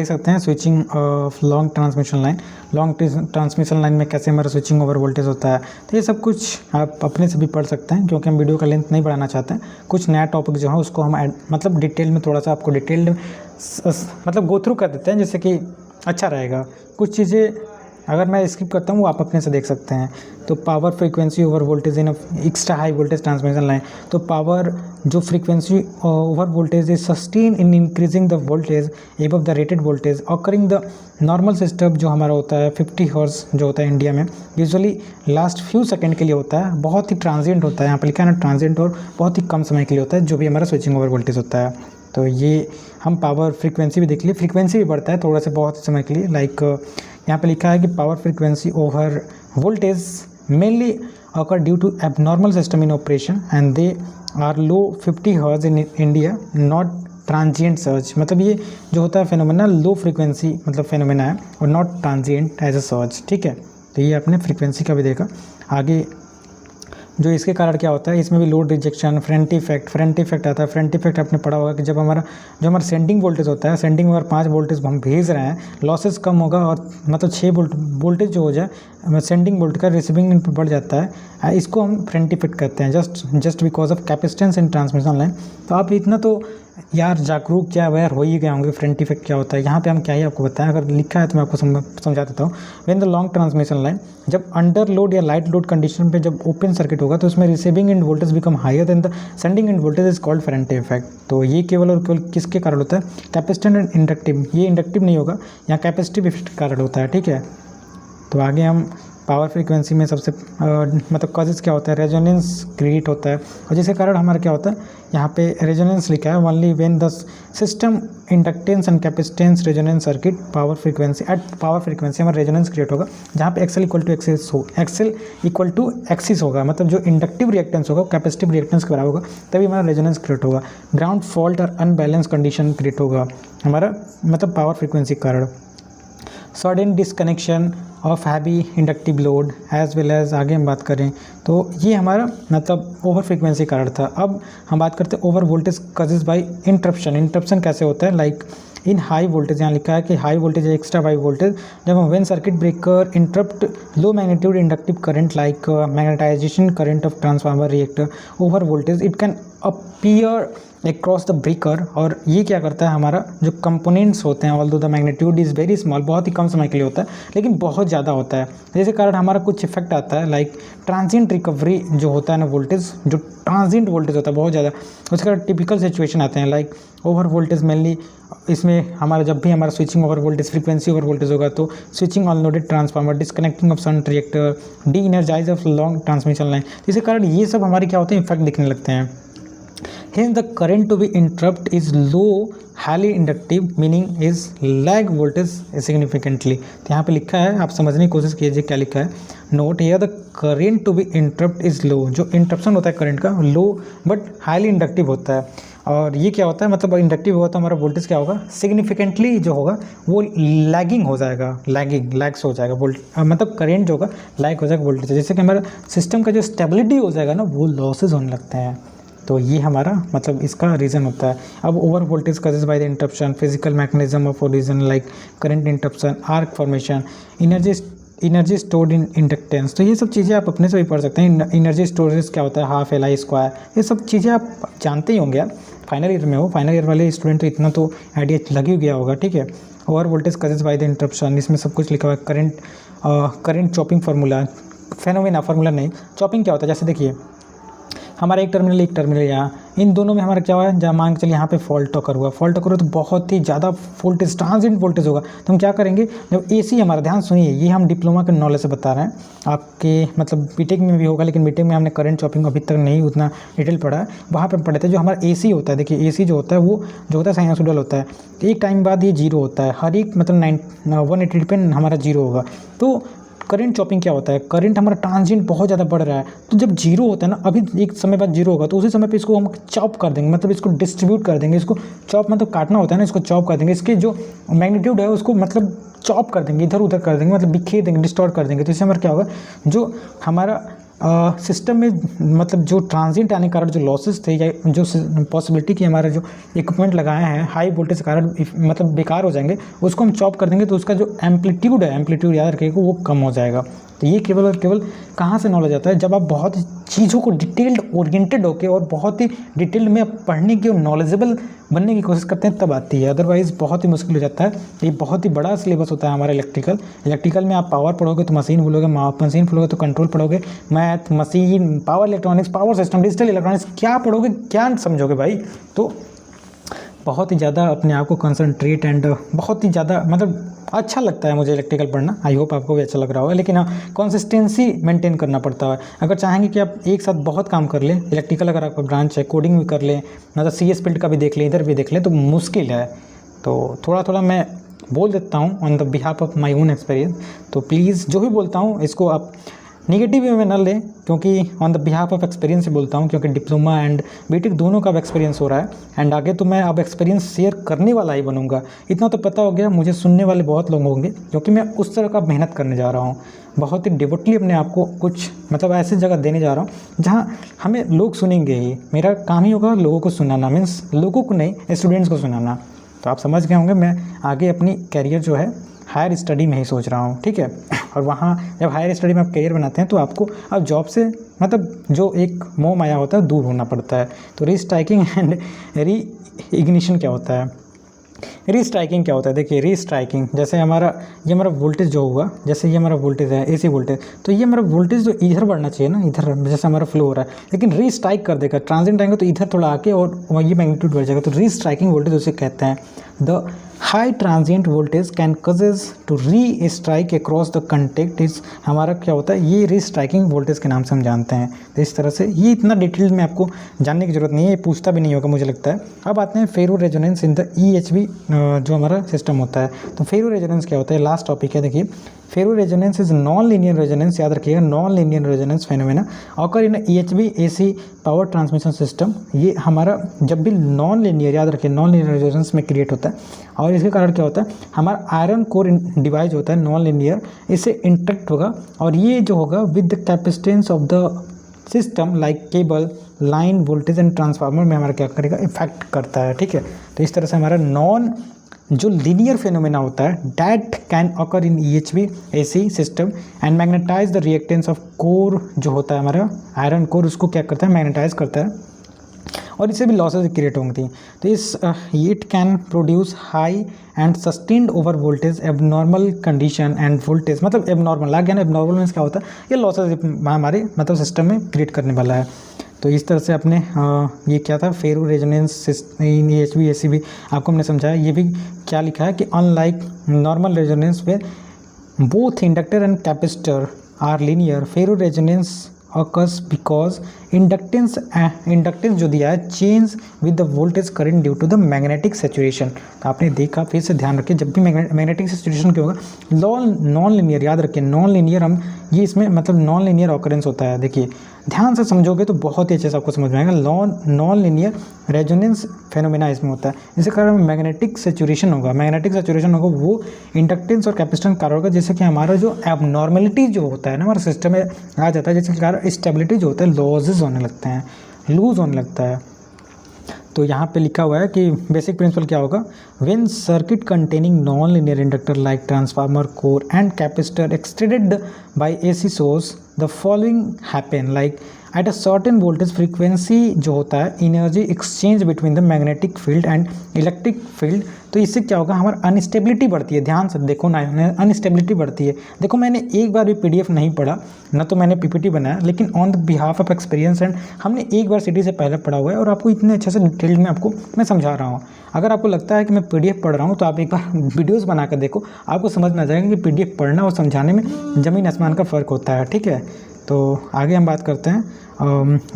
सकते हैं switching of long transmission line, long transmission line में कैसे हमारा स्विचिंग ओवर वोल्टेज होता है। तो ये सब कुछ आप अपने से भी पढ़ सकते हैं, क्योंकि हम वीडियो का लेंथ नहीं बढ़ाना चाहते हैं। कुछ नया टॉपिक जो है उसको हम मतलब डिटेल में थोड़ा सा आपको डिटेल्ड मतलब गो थ्रू कर देते हैं, जिससे कि अच्छा रहेगा। कुछ चीज़ें अगर मैं स्किप करता हूँ वो आप अपने से देख सकते हैं। तो power frequency over voltage in extra high voltage transmission line, तो पावर जो frequency over voltage is sustain in increasing the voltage above the rated voltage occurring the normal system जो हमारा होता है 50 हर्ट्ज जो होता है इंडिया में, यूजुअली लास्ट फ्यू सेकंड के लिए होता है, बहुत ही ट्रांजिएंट होता है, यहाँ पर लिखा है ना ट्रांजिएंट, और बहुत ही कम समय के लिए होता है जो भी हमारा स्विचिंग ओवर वोल्टेज होता है। तो ये हम पावर फ्रीक्वेंसी भी देख लिए, फ्रीक्वेंसी भी बढ़ता है थोड़ा सा बहुत समय के लिए, लाइक यहाँ पे लिखा है कि power frequency over voltage mainly occur due to abnormal system in operation and they are low 50 Hz in India, not transient surge। मतलब ये जो होता है फेनोमेना लो फ्रीक्वेंसी मतलब फेनोमेना है और not transient as a surge, ठीक है। तो ये आपने फ्रीक्वेंसी का भी देखा। आगे जो इसके कारण क्या होता है, इसमें भी लोड रिजेक्शन, फ्रंट इफेक्ट आता है। फ्रंट इफेक्ट आपने पढ़ा होगा कि जब हमारा सेंडिंग वोल्टेज होता है, सेंडिंग में अगर 5 वोल्टेज हम भेज रहे हैं, लॉसेस कम होगा और मतलब 6 वोल्टेज जो हो जाए सेंडिंग वोल्ट का रिसीविंग इनपुट बढ़ जाता है, इसको हम फ्रंट इफेक्ट कहते हैं, just because of capacitance in transmission line. तो आप इतना तो यार जागरूक क्या अवेयर हो ही गए होंगे फ्रंट इफेक्ट क्या होता है। यहाँ पे हम क्या ही आपको बताएं, अगर लिखा है तो मैं आपको समझा देता हूँ। When the long transmission line, जब अंडर लोड या लाइट लोड कंडीशन पे जब ओपन सर्किट होगा तो उसमें receiving end voltage become higher than the sending end voltage is called front effect. तो ये केवल और केवल किसके कारण होता है, कैपेसिटेंस एंड इंडक्टिव, ये इंडक्टिव नहीं होगा, यहाँ कैपेसिटिव इफेक्ट के कारण होता है, ठीक है। तो आगे हम पावर फ्रीक्वेंसी में सबसे मतलब कॉजेज क्या होता है, रेजोनेंस क्रिएट होता है, और जिसके कारण हमारा क्या होता है, यहाँ पे रेजोनेंस लिखा है only when the system inductance and capacitance resonance circuit power frequency, at power frequency हमारा रेजोनेंस क्रिएट होगा, जहाँ पे एक्सेल इक्वल टू एक्सिस हो, एक्सेल इक्वल टू एक्सिस होगा, मतलब जो इंडक्टिव रिएक्टेंस होगा कैपेसिटिव रिएक्टेंस के बराबर होगा, तभी हमारा रेजोनेंस क्रिएट होगा। ग्राउंड फॉल्ट और अनबैलेंस कंडीशन क्रिएट होगा हमारा मतलब पावर फ्रीक्वेंसी के कारण। Sudden disconnection of heavy inductive load as well as, आगे हम बात करें तो ये हमारा मतलब ओवर फ्रीक्वेंसी कारण था। अब हम बात करते हैं over voltage causes bye interruption कैसे होता है, लाइक इन हाई वोल्टेज, यहाँ लिखा है कि high voltage extra high voltage जब हम when circuit breaker interrupt low magnitude inductive current like magnetization current of transformer reactor over voltage it can appear across the breaker. और ये क्या करता है, हमारा जो कंपोनेंट्स होते हैं although the magnitude is very small, बहुत ही कम समय के लिए होता है लेकिन बहुत ज़्यादा होता है, जिसके कारण हमारा कुछ इफेक्ट आता है, लाइक ट्रांजिएंट रिकवरी जो होता है ना वोल्टेज, जो ट्रांजिएंट वोल्टेज होता है बहुत ज़्यादा, उसके कारण टिपिकल सिचुएशन आते हैं, लाइक ओवर वोल्टेज मेनली इसमें हमारा जब भी हमारा switching over voltage frequency over voltage होगा तो switching unloaded transformer, disconnecting of shunt reactor, de energize of long transmission line, इसके कारण ये सब हमारे क्या होते हैं इफेक्ट दिखने लगते हैं। Hence the current to be interrupt is low, highly inductive, meaning is lag voltage significantly। तो यहाँ पे लिखा है, आप समझने की कोशिश कीजिए क्या लिखा है। Note here the current to be interrupt is low, जो इंटरप्शन होता है करंट का लो बट हाईली इंडक्टिव होता है, और ये क्या होता है, मतलब इंडक्टिव होगा तो हमारा वोल्टेज क्या होगा, सिग्निफिकेंटली जो होगा वो लैगिंग हो जाएगा, लैग्स हो जाएगा मतलब करेंट जो होगा लैग हो जाएगा वोल्टेज, जैसे कि हमारा सिस्टम का जो स्टेबिलिटी हो जाएगा ना वो लॉसेज होने लगते हैं। तो ये हमारा मतलब इसका रीज़न होता है। अब over voltage causes by the interruption, physical mechanism of reason like current interruption, arc formation, energy stored in inductance. तो ये सब चीज़ें आप अपने से भी पढ़ सकते हैं। एनर्जी स्टोरेज क्या होता है, हाफ LI स्क्वायर, ये सब चीज़ें आप जानते ही होंगे यार, फाइनल ईयर में हो, फाइनल ईयर वाले स्टूडेंट तो इतना तो आइडिया लग ही गया होगा, ठीक है। Over voltage causes by the interruption, इसमें सब कुछ लिखा हुआ है। Current chopping formula, phenomena, formula नहीं, चॉपिंग क्या होता है, जैसे देखिए हमारा एक टर्मिनल यहाँ, इन दोनों में हमारा क्या हुआ है, जहाँ मान के चलिए यहाँ पे फॉल्ट अकर हुआ तो बहुत ही ज़्यादा वोल्टेज, ट्रांजिएंट वोल्टेज होगा। तो हम क्या करेंगे, जब AC हमारा, ध्यान सुनिए, ये हम डिप्लोमा के नॉलेज से बता रहे हैं, आपके मतलब बीटेक में भी होगा, लेकिन बीटेक में हमने करंट चॉपिंग अभी तक नहीं उतना डिटेल पढ़ा है। वहाँ पर पढ़े थे जो हमारा AC होता है, देखिए AC जो होता है वो जो होता है साइनसोइडल होता है, एक टाइम बाद ये 0 होता है, हर एक मतलब 180 पे हमारा 0 होगा। तो करंट चॉपिंग क्या होता है, करंट हमारा ट्रांजिएंट बहुत ज़्यादा बढ़ रहा है, तो जब 0 होता है ना, अभी एक समय बाद 0 होगा, तो उसी समय पे इसको हम चॉप कर देंगे, मतलब इसको डिस्ट्रीब्यूट कर देंगे, इसको चॉप मतलब काटना होता है ना, इसको चॉप कर देंगे, इसके जो मैग्नीट्यूड है उसको मतलब चॉप कर देंगे, इधर उधर कर देंगे, मतलब बिखेर देंगे, डिस्टॉर्ट कर देंगे। तो इससे हमारा क्या होगा, जो हमारा सिस्टम में मतलब जो ट्रांजिएंट आने के कारण जो लॉसेस थे या जो पॉसिबिलिटी कि हमारा जो इक्विपमेंट लगाए हैं हाई वोल्टेज के कारण मतलब बेकार हो जाएंगे, उसको हम चॉप कर देंगे, तो उसका जो एम्पलीट्यूड है, एम्पलीट्यूड याद रखिएगा, वो कम हो जाएगा। तो ये केवल और केवल कहाँ से नॉलेज आता है, जब आप बहुत चीज़ों को डिटेल्ड ओरिएंटेड होकर और बहुत ही डिटेल्ड में पढ़ने की और नॉलेजेबल बनने की कोशिश करते हैं तब आती है, अदरवाइज़ बहुत ही मुश्किल हो जाता है। ये बहुत ही बड़ा सिलेबस होता है हमारा इलेक्ट्रिकल में। आप पावर पढ़ोगे तो मशीन बोलोगे, मशीन पढ़ोगे तो कंट्रोल पढ़ोगे, math, machine, power electronics, power system, digital electronics, क्या पढ़ोगे, क्या समझोगे भाई। तो बहुत ही ज़्यादा अपने आप को कंसंट्रेट एंड बहुत ही ज़्यादा मतलब अच्छा लगता है मुझे इलेक्ट्रिकल पढ़ना। आई होप आपको भी अच्छा लग रहा होगा, लेकिन हाँ कंसिस्टेंसी मेंटेन करना पड़ता है। अगर चाहेंगे कि आप एक साथ बहुत काम कर लें, इलेक्ट्रिकल अगर आपका ब्रांच है, कोडिंग भी कर लें, मतलब CS फील्ड का भी देख लें, इधर भी देख लें, तो मुश्किल है। तो थोड़ा थोड़ा मैं बोल देता हूँ on the behalf of my own experience. तो प्लीज़ जो भी बोलता हूँ इसको आप निगेटिव वे में न लें, क्योंकि on the behalf of experience से बोलता हूँ, क्योंकि डिप्लोमा एंड बीटेक दोनों का अब एक्सपीरियंस हो रहा है, एंड आगे तो मैं अब एक्सपीरियंस शेयर करने वाला ही बनूंगा। इतना तो पता हो गया, मुझे सुनने वाले बहुत लोग होंगे, क्योंकि मैं उस तरह का मेहनत करने जा रहा हूँ, बहुत ही डिवोटली अपने आप को कुछ मतलब ऐसी जगह देने जा रहा हूँ जहाँ हमें लोग सुनेंगे ही। मेरा काम ही होगा लोगों को सुनाना, मीन्स लोगों को नहीं, स्टूडेंट्स को सुनाना। तो आप समझ गए होंगे मैं आगे अपनी कैरियर जो है हायर स्टडी में ही सोच रहा हूँ, ठीक है। और वहाँ जब हायर स्टडी में आप करियर बनाते हैं तो आपको अब जॉब से मतलब जो एक मोह माया होता है दूर होना पड़ता है। तो रीस्ट्राइकिंग एंड री इग्निशन क्या होता है, रीस्ट्राइकिंग क्या होता है, देखिए रीस्ट्राइकिंग जैसे ये हमारा वोल्टेज जो होगा, जैसे ये हमारा वोल्टेज है AC वोल्टेज, तो ये हमारा वोल्टेज जो इधर बढ़ना चाहिए ना, इधर जैसे हमारा फ्लो हो रहा है, लेकिन रीस्ट्राइक कर देगा, ट्रांजिएंट आएंगे तो इधर थोड़ा आके और ये मैग्नीट्यूड बढ़ जाएगा। तो रीस्ट्राइकिंग वोल्टेज उसे कहते हैं। The high transient voltage can causes to restrike across the contact is, हमारा क्या होता है, ये रीस्ट्राइकिंग वोल्टेज के नाम से हम जानते हैं। तो इस तरह से ये इतना डिटेल में आपको जानने की जरूरत नहीं है, ये पूछता भी नहीं होगा मुझे लगता है। अब आते हैं ferro resonance in the EHV जो हमारा सिस्टम होता है। तो फेरो रेजोनेंस क्या होता है, लास्ट टॉपिक है। देखिए ferro resonance is non linear resonance, याद रखिएगा, non linear resonance phenomena occur in EHV AC power transmission system. ये हमारा जब भी नॉन लीनियर, याद रखिए, नॉन लीनियर रेजोनेंस में क्रिएट होता है, और इसके कारण क्या होता है, हमारा आयरन कोर डिवाइस होता है नॉन लीनियर, इससे इंटरेक्ट होगा, और ये जो होगा with the capacitance of the system like cable, line, voltage and transformer में हमारा क्या करेगा, इफेक्ट करता है, ठीक है। तो इस तरह से हमारा नॉन जो लीनियर फेनोमेना होता है that can occur in EHV AC system and magnetize the reactance of core, जो होता है हमारा आयरन कोर, उसको क्या करता है, मैग्नेटाइज करता है, और इससे भी लॉसेज क्रिएट होंगी। तो it can produce high and sustained over voltage abnormal condition end voltage, मतलब एबनॉर्मल लाग गया ना, एबनॉर्मल मीन्स क्या होता है, ये लॉसेज हमारे मतलब सिस्टम में क्रिएट करने वाला है। तो इस तरह से अपने ये क्या था, फेरो रेजोनेंस इन EHV AC भी आपको हमने समझाया। ये भी क्या लिखा है कि अनलाइक नॉर्मल रेजोनेंस में both inductor and capacitor are linear, ferro resonance occurs because inductance जो दिया है change with the voltage current due to the magnetic saturation. तो आपने देखा, फिर से ध्यान रखिए, जब भी मैग्नेटिक सैचुरेशन क्या होगा, नॉन लीनियर, याद रखिए नॉन लीनियर, हम ये इसमें मतलब नॉन लीनियर ऑकरेंस होता है। देखिए ध्यान से समझोगे तो बहुत ही अच्छे से आपको समझ में आएगा। नॉन लीनियर रेजोनेंस फेनोमेना इसमें होता है। इसी कारण मैग्नेटिक सेचुरेशन होगा, वो इंडक्टेंस और कैपेसिटेंस कारण होगा, जैसे कि हमारा जो एबनॉर्मेलिटी जो होता है ना हमारे सिस्टम में आ जाता है, जिसके कारण स्टेबिलिटी जो होता है लूज होने लगता है। तो यहाँ पे लिखा हुआ है कि बेसिक प्रिंसिपल क्या होगा, when circuit containing non linear inductor like transformer core and capacitor extended by AC source the following happen, like at a certain voltage frequency जो होता है energy exchange between the magnetic field and electric field. तो इससे क्या होगा, हमारा instability बढ़ती है। ध्यान से देखो ना, अनस्टेबिलिटी बढ़ती है। देखो मैंने एक बार भी पीडीएफ नहीं पढ़ा, ना तो मैंने पीपीटी बनाया, लेकिन on the behalf of experience and हमने एक बार सिटी से पहले पढ़ा हुआ है और आपको इतने अच्छे से डिटेल में आपको मैं समझा रहा हूँ। अगर आपको लगता है कि मैं पीडीएफ पढ़ रहा हूँ तो आप एक बार वीडियोज़ बना कर देखो, आपको समझ में आ जाएगा कि पीडीएफ पढ़ना और समझाने में ज़मीन आसमान का फ़र्क होता है। ठीक है, तो आगे हम बात करते हैं।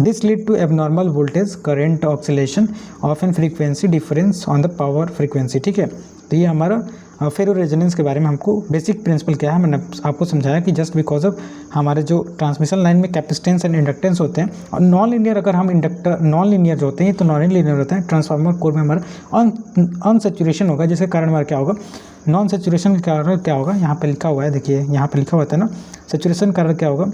This lead to abnormal voltage current oscillation of an frequency difference on the power frequency. ठीक है, तो ये हमारा फेरो रेजोनेंस के बारे में हमको बेसिक प्रिंसिपल क्या है मैंने आपको समझाया कि जस्ट बिकॉज ऑफ हमारे जो ट्रांसमिशन लाइन में कैपेसिटेंस एंड इंडक्टेंस होते हैं, और नॉन लीनियर अगर हम नॉन लीनियर जो होते हैं तो नॉन लीनियर होते हैं। ट्रांसफार्मर कोर में हमारा अनसैचुरेशन होगा, जिसके कारण हमारा क्या होगा, नॉन सैचुरेशन के कारण क्या होगा, यहाँ पे लिखा हुआ है, देखिए यहाँ पे लिखा हुआ था ना, सैचुरेशन कारण क्या होगा,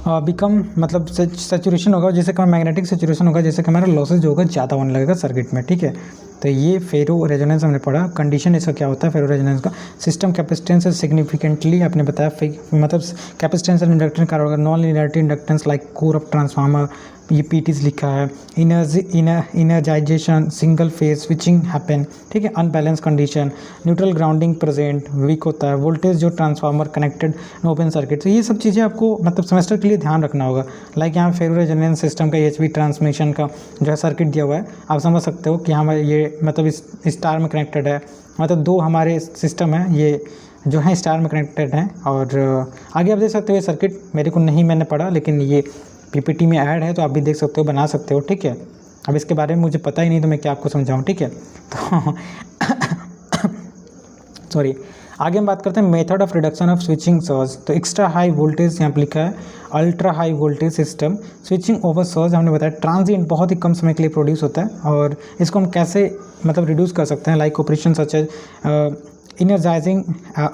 बिकम मतलब सैचुरेशन होगा, जैसे कि मैग्नेटिक सैचुरेशन होगा, जैसे कि हमारा लॉसेज जो होगा ज़्यादा होने लगेगा सर्किट में। ठीक है, तो ये फेरो रेजोनेंस हमने पढ़ा। कंडीशन इसका क्या होता है फेरो रेजोनेंस का, सिस्टम कैपेसिटेंस सिग्निफिकेंटली आपने बताया, मतलब कैपेसिटेंस एंड इंडक्टेंस कारण होगा। Non linearity inductance like core of transformer, ये पीटीज लिखा है। Energization, single phase switching happen. ठीक है, unbalance condition, neutral grounding present, weak होता है। वोल्टेज जो ट्रांसफार्मर कनेक्टेड ओपन सर्किट, तो ये सब चीज़ें आपको मतलब सेमेस्टर के लिए ध्यान रखना होगा। लाइक यहाँ फेरो रेजोनेंस सिस्टम का एचवी ट्रांसमिशन का जो है सर्किट दिया हुआ है, आप समझ सकते हो कि हमारे ये मतलब इस स्टार में कनेक्टेड है, मतलब दो हमारे सिस्टम है ये जो है स्टार में कनेक्टेड हैं। और आगे आप देख सकते हो ये सर्किट मेरे को नहीं मैंने पढ़ा, लेकिन ये पीपीटी में ऐड है तो आप भी देख सकते हो, बना सकते हो। ठीक है, अब इसके बारे में मुझे पता ही नहीं तो मैं क्या आपको समझाऊं। ठीक है, तो सॉरी, आगे हम बात करते हैं method of reduction of switching surge. तो एक्स्ट्रा हाई वोल्टेज यहाँ पे लिखा है, ultra high voltage system switching over surge हमने बताया ट्रांजिएंट बहुत ही कम समय के लिए प्रोड्यूस होता है, और इसको हम कैसे मतलब रिड्यूस कर सकते हैं, like operation such as energising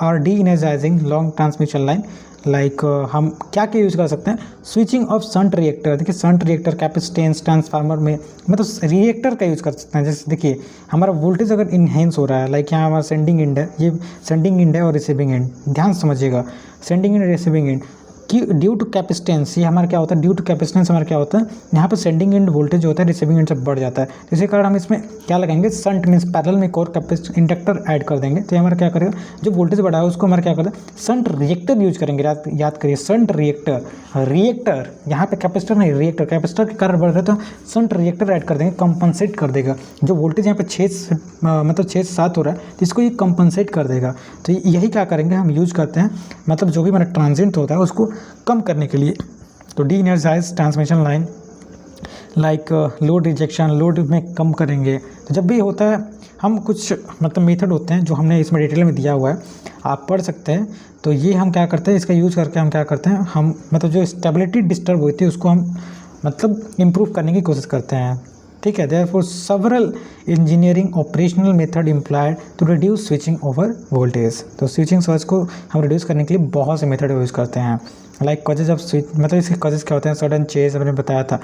और de energising long transmission line. Like हम क्या क्या यूज़ कर सकते हैं, स्विचिंग ऑफ शंट रिएक्टर। देखिए शंट रिएक्टर कैपेसिटेंस ट्रांसफार्मर में मतलब रिएक्टर का यूज़ कर सकते हैं। जैसे देखिए हमारा वोल्टेज अगर इनहेंस हो रहा है, लाइक यहाँ हमारा सेंडिंग एंड है, ये सेंडिंग एंड है और रिसीविंग एंड, ध्यान समझिएगा, सेंडिंग एंड रिसीविंग एंड कि ड्यू टू कैपेसिटेंस, ये हमारा क्या होता है, ड्यू टू कैपेसिटेंस हमारा क्या होता है, यहाँ पर सेंडिंग एंड वोल्टेज जो होता है रिसीविंग एंड से बढ़ जाता है। इसी कारण हम इसमें क्या लगाएंगे, शंट मीन्स पैरेलल में एक और इंडक्टर ऐड कर देंगे, तो हमारा क्या करेगा, जो वोल्टेज बढ़ा है उसको हमारा क्या करता है, शंट रिएक्टर यूज करेंगे। याद करिए शंट रिएक्टर यहाँ पे कैपेसिटर नहीं, रिएक्टर, कैपेसिटर के कारण बढ़ रहा है तो शंट रिएक्टर ऐड कर देंगे, कंपनसेट कर देगा। जो वोल्टेज यहाँ पे 6 से 7 हो रहा है तो इसको ये कंपनसेट कर देगा। तो यही क्या करेंगे हम यूज करते हैं, मतलब जो भी हमारा ट्रांजिएंट होता है उसको कम करने के लिए। तो D energise transmission line like load rejection, load में कम करेंगे। तो जब भी होता है हम कुछ मतलब मेथड होते हैं जो हमने इसमें डिटेल में दिया हुआ है, आप पढ़ सकते हैं। तो ये हम क्या करते हैं, इसका यूज़ करके हम क्या करते हैं, हम मतलब जो स्टेबिलिटी डिस्टर्ब हुई थी उसको हम मतलब इम्प्रूव करने की कोशिश करते हैं। ठीक है, therefore several engineering operational method employed to reduce switching over voltage. तो स्विचिंग सर्ज को हम रिड्यूस करने के लिए बहुत से मेथड यूज़ करते हैं। लाइक कॉजेज ऑफ स्विच, मतलब इसके कॉजेज क्या होते हैं, सडन चेंज हमने बताया था,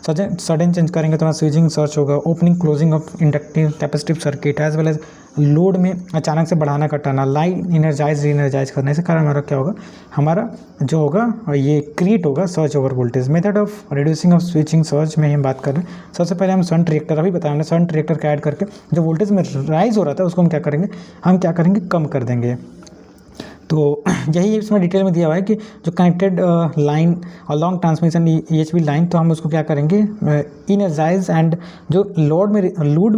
सडन चेंज करेंगे तो हमारा स्विचिंग सर्च होगा। Opening closing of inductive capacitive circuit as well as load में अचानक से बढ़ाना घटाना, लाइन इनर्जाइज री इनर्जाइज करने, इसी कारण हमारा क्या होगा, हमारा जो होगा ये क्रिएट होगा search over voltage. Method of reducing of switching search में हम बात कर रहे हैं। सबसे पहले हम शंट रिएक्टर, अभी बताया हमने, शंट रिएक्टर का ऐड करके जो वोल्टेज में राइज हो रहा था उसको हम क्या करेंगे, कम कर देंगे। तो यही इसमें डिटेल में दिया हुआ है कि जो कनेक्टेड लाइन और लॉन्ग ट्रांसमिशन EHV लाइन, तो हम उसको क्या करेंगे, इनर्जाइज एंड जो लोड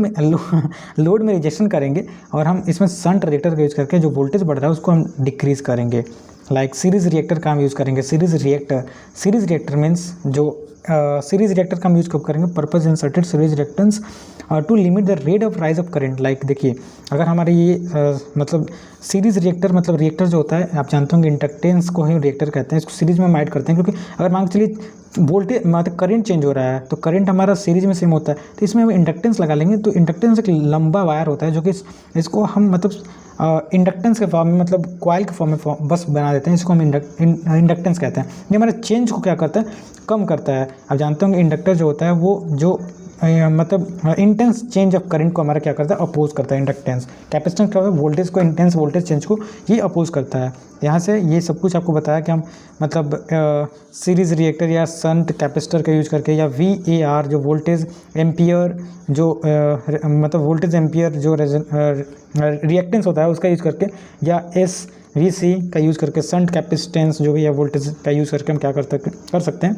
में रिजेक्शन करेंगे, और हम इसमें शंट रिएक्टर का यूज़ करके जो वोल्टेज बढ़ रहा है उसको हम डिक्रीज़ करेंगे। लाइक सीरीज रिएक्टर का हम यूज़ करेंगे। सीरीज रिएक्टर मीन्स जो सीरीज रिएक्टर का हम यूज़ कब करेंगे, purpose inserted series reactance to limit the rate of rise of current. Like देखिए, अगर हमारे ये मतलब सीरीज रिएक्टर, मतलब रिएक्टर जो होता है आप जानते होंगे इंडक्टेंस को ही रिएक्टर कहते हैं, इसको सीरीज में हम ऐड करते हैं, क्योंकि अगर मान के चलिए वोल्टेज मतलब करंट चेंज हो रहा है तो करंट हमारा सीरीज में सेम होता है, तो इसमें हम इंडक्टेंस लगा लेंगे। तो इंडक्टेंस एक लंबा वायर होता है जो कि इसको हम मतलब इंडक्टेंस के फॉर्म में, मतलब कॉइल के फॉर्म में बस बना देते हैं, इसको हम इंडक्टेंस कहते हैं। ये हमारे चेंज को क्या करता है, कम करता है। आप जानते होंगे इंडक्टर जो होता है वो जो मतलब इंटेंस चेंज ऑफ करंट को हमारा क्या करता है, अपोज करता है इंडक्टेंस। कैपेसिटेंस क्या होता है, वोल्टेज को, इंटेंस वोल्टेज चेंज को ये अपोज करता है। यहाँ से ये सब कुछ आपको बताया कि हम मतलब सीरीज रिएक्टर या शंट कैपेसिटर का यूज करके, या VAR जो वोल्टेज एम्पियर जो मतलब वोल्टेज एम्पियर जो रिएक्टेंस होता है उसका यूज करके, या SVC का यूज़ करके, शंट कैपेसिटेंस जो भी है वोल्टेज का यूज़ करके हम क्या कर सकते हैं,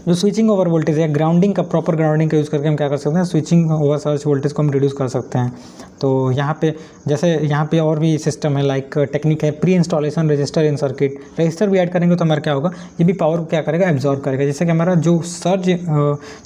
जो स्विचिंग ओवर वोल्टेज या ग्राउंडिंग का, प्रॉपर ग्राउंडिंग का यूज़ करके हम क्या कर सकते हैं, स्विचिंग ओवर सर्ज वोल्टेज को हम रिड्यूस कर सकते हैं। तो यहाँ पे जैसे यहाँ पे और भी सिस्टम है, लाइक टेक्निक है प्री इंस्टॉलेशन रजिस्टर इन सर्किट। रजिस्टर भी ऐड करेंगे तो हमारा क्या होगा, ये भी पावर को क्या करेगा, एब्जॉर्ब करेगा, जैसे कि हमारा जो सर्ज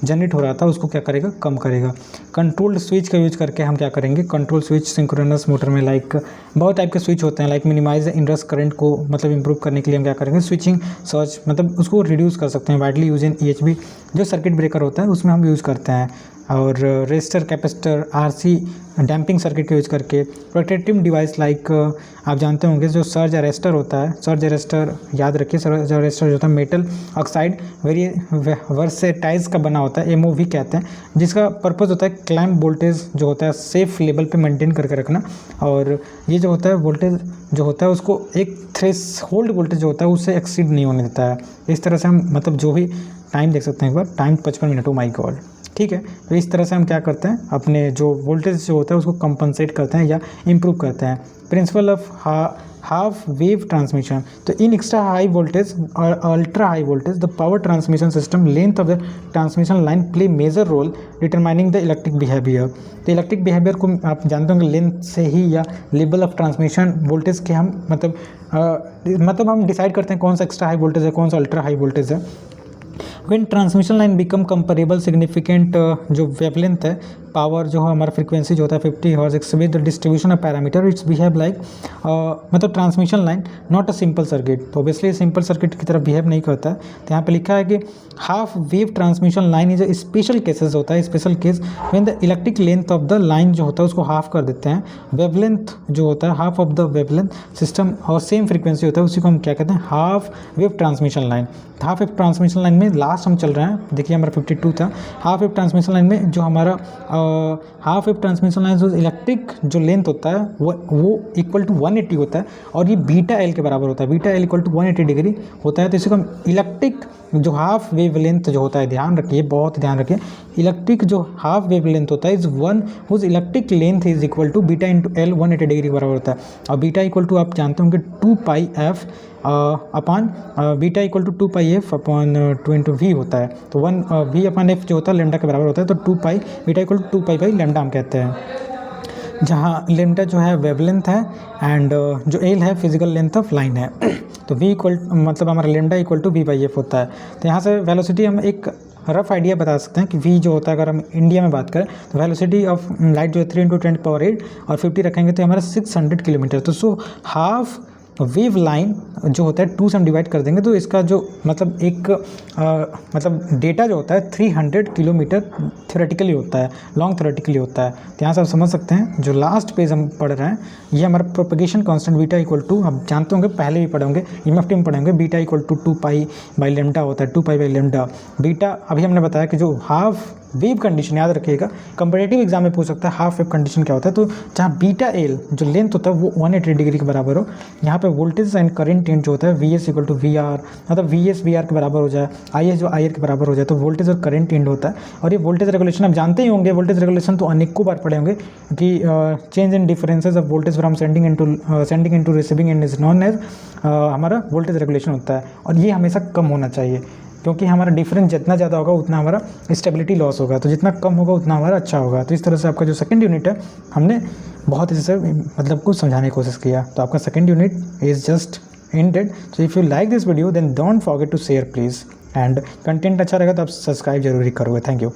जनरेट हो रहा था उसको क्या करेगा, कम करेगा। कंट्रोल्ड स्विच का यूज करके हम क्या करेंगे, कंट्रोल स्विच सिंक्रोनस मोटर में लाइक बहुत टाइप के स्विच होते हैं, लाइक मिनिमाइज इनरस करंट को मतलब इंप्रूव करने के लिए हम क्या करेंगे, स्विचिंग सर्ज मतलब उसको रिड्यूस कर सकते हैं। वाइडली यूज इन EHV जो सर्किट ब्रेकर होता है उसमें हम यूज़ करते हैं। और resistor capacitor RC damping circuit का यूज करके प्रोटेक्टिव डिवाइस लाइक आप जानते होंगे जो सर्ज अरेस्टर होता है, सर्ज अरेस्टर याद रखिए, सर्ज अरेस्टर जो होता है मेटल ऑक्साइड वर्सेटाइज का बना होता है, MOV कहते हैं, जिसका पर्पज़ होता है क्लैम्प वोल्टेज जो होता है सेफ लेवल पे मेंटेन करके रखना। और ये जो होता है वोल्टेज जो होता है उसको एक थ्रेशोल्ड वोल्टेज जो होता है उससे एक्सीड नहीं होने देता है। इस तरह से हम मतलब जो भी टाइम देख सकते हैं, एक बार time 55 minute, oh my God, ठीक है। तो इस तरह से हम क्या करते हैं, अपने जो वोल्टेज जो होता है उसको कंपनसेट करते हैं या इम्प्रूव करते हैं। Principle of half wave transmission, तो इन एक्स्ट्रा हाई वोल्टेज और ultra high voltage the power transmission system length of the transmission line play major role determining the electric behaviour. तो इलेक्ट्रिक बिहेवियर को आप जानते होंगे length से ही या level of transmission voltage के हम मतलब हम डिसाइड करते हैं कौन सा एक्स्ट्रा हाई वोल्टेज है, कौन सा अल्ट्रा हाई वोल्टेज है। When transmission line become comparable significant जो वेवलेंथ है, पावर जो है हमारा फ्रीक्वेंसी जो होता है 50 hertz exhibit the distribution of parameter it's behave like मतलब transmission line not a simple circuit. तो ऑब्वियसली सिंपल सर्किट की तरह बिहेव नहीं करता है। तो यहाँ पे लिखा है कि half wave transmission line is a special cases होता है, special case when the electric length of the line जो होता है उसको हाफ कर देते हैं। वेवलेंथ जो होता है half of the wavelength system और सेम फ्रीक्वेंसी होता है उसी को हम क्या कहते हैं, half wave transmission line. Half wave transmission line में लास्ट हम चल रहे हैं, देखिए हमारा 52 था। हाफ वेव ट्रांसमिशन लाइन में जो हमारा हाफ वेव ट्रांसमिशन लाइन जो इलेक्ट्रिक जो लेंथ होता है वो इक्वल टू 180 होता है और ये बीटा एल के बराबर होता है। Beta L equal to 180 degree होता है। तो इसको हम इलेक्ट्रिक जो हाफ वेव लेंथ जो होता है, ध्यान रखिए, बहुत ध्यान रखिए, इलेक्ट्रिक जो हाफ वेव लेंथ होता है is one whose electric length is equal to beta into L 180 degree के बराबर होता है। और बीटा इक्वल टू आप जानते होंगे 2πf upon beta equal to 2πf upon 2 into V होता है। तो 1 v अपॉन एफ जो होता है लेमडा के बराबर होता है। तो 2π beta equal to 2π by lambda हम कहते हैं, जहाँ लेमडा जो है वेवलेंथ है एंड जो एल है फिजिकल लेंथ ऑफ लाइन है। तो v इक्वल मतलब हमारा लेमडा इक्वल टू v/f होता है। तो यहाँ से वेलोसिटी हम एक रफ आइडिया बता सकते हैं कि v जो होता है, अगर हम इंडिया में बात करें तो वेलोसिटी ऑफ लाइट जो है 3 × 10⁸ और 50 रखेंगे तो हमारा 600 किलोमीटर। तो सो हाफ वेव लाइन जो होता है 2 से हम डिवाइड कर देंगे तो इसका जो मतलब एक मतलब डेटा जो होता है 300 किलोमीटर थ्योरेटिकली होता है, लॉन्ग थ्योरेटिकली होता है। तो यहाँ से आप समझ सकते हैं जो लास्ट पेज हम पढ़ रहे हैं ये हमारा propagation constant beta equal to, आप जानते होंगे पहले भी पढ़े होंगे, EMFT में पढ़ेंगे, beta equal to 2π by lambda होता है, 2π बाई लेमडा। बीटा अभी हमने बताया कि जो हाफ वेव कंडीशन, याद रखिएगा कंपैरेटिव एग्जाम में पूछ सकता है हाफ वेव कंडीशन क्या होता है। तो जहाँ बीटा एल जो लेंथ होता है वो 180 डिग्री के बराबर हो, यहाँ पे वोल्टेज एंड करंट इन जो होता है VS इक्वल टू VR, मतलब VS VR के बराबर हो जाए, IS जो IR के बराबर हो जाए, तो वोल्टेज और करंट इंड होता है। और ये वोल्टेज रेगुलेशन आप जानते ही होंगे, वोल्टेज रेगुलेशन तो अनेकों बार पढ़े होंगे कि change in differences of voltage from sending into receiving end is known as हमारा वोल्टेज रेगुलेशन होता है। और ये हमेशा कम होना चाहिए क्योंकि हमारा डिफरेंस जितना ज़्यादा होगा उतना हमारा स्टेबिलिटी लॉस होगा, तो जितना कम होगा उतना हमारा अच्छा होगा। तो इस तरह से आपका जो सेकंड यूनिट है हमने बहुत अच्छे से मतलब कुछ समझाने की कोशिश किया। तो आपका second unit is just ended. So if you like this video then don't forget to share please, and content अच्छा रहेगा तो आप सब्सक्राइब जरूर करोगे. Thank you.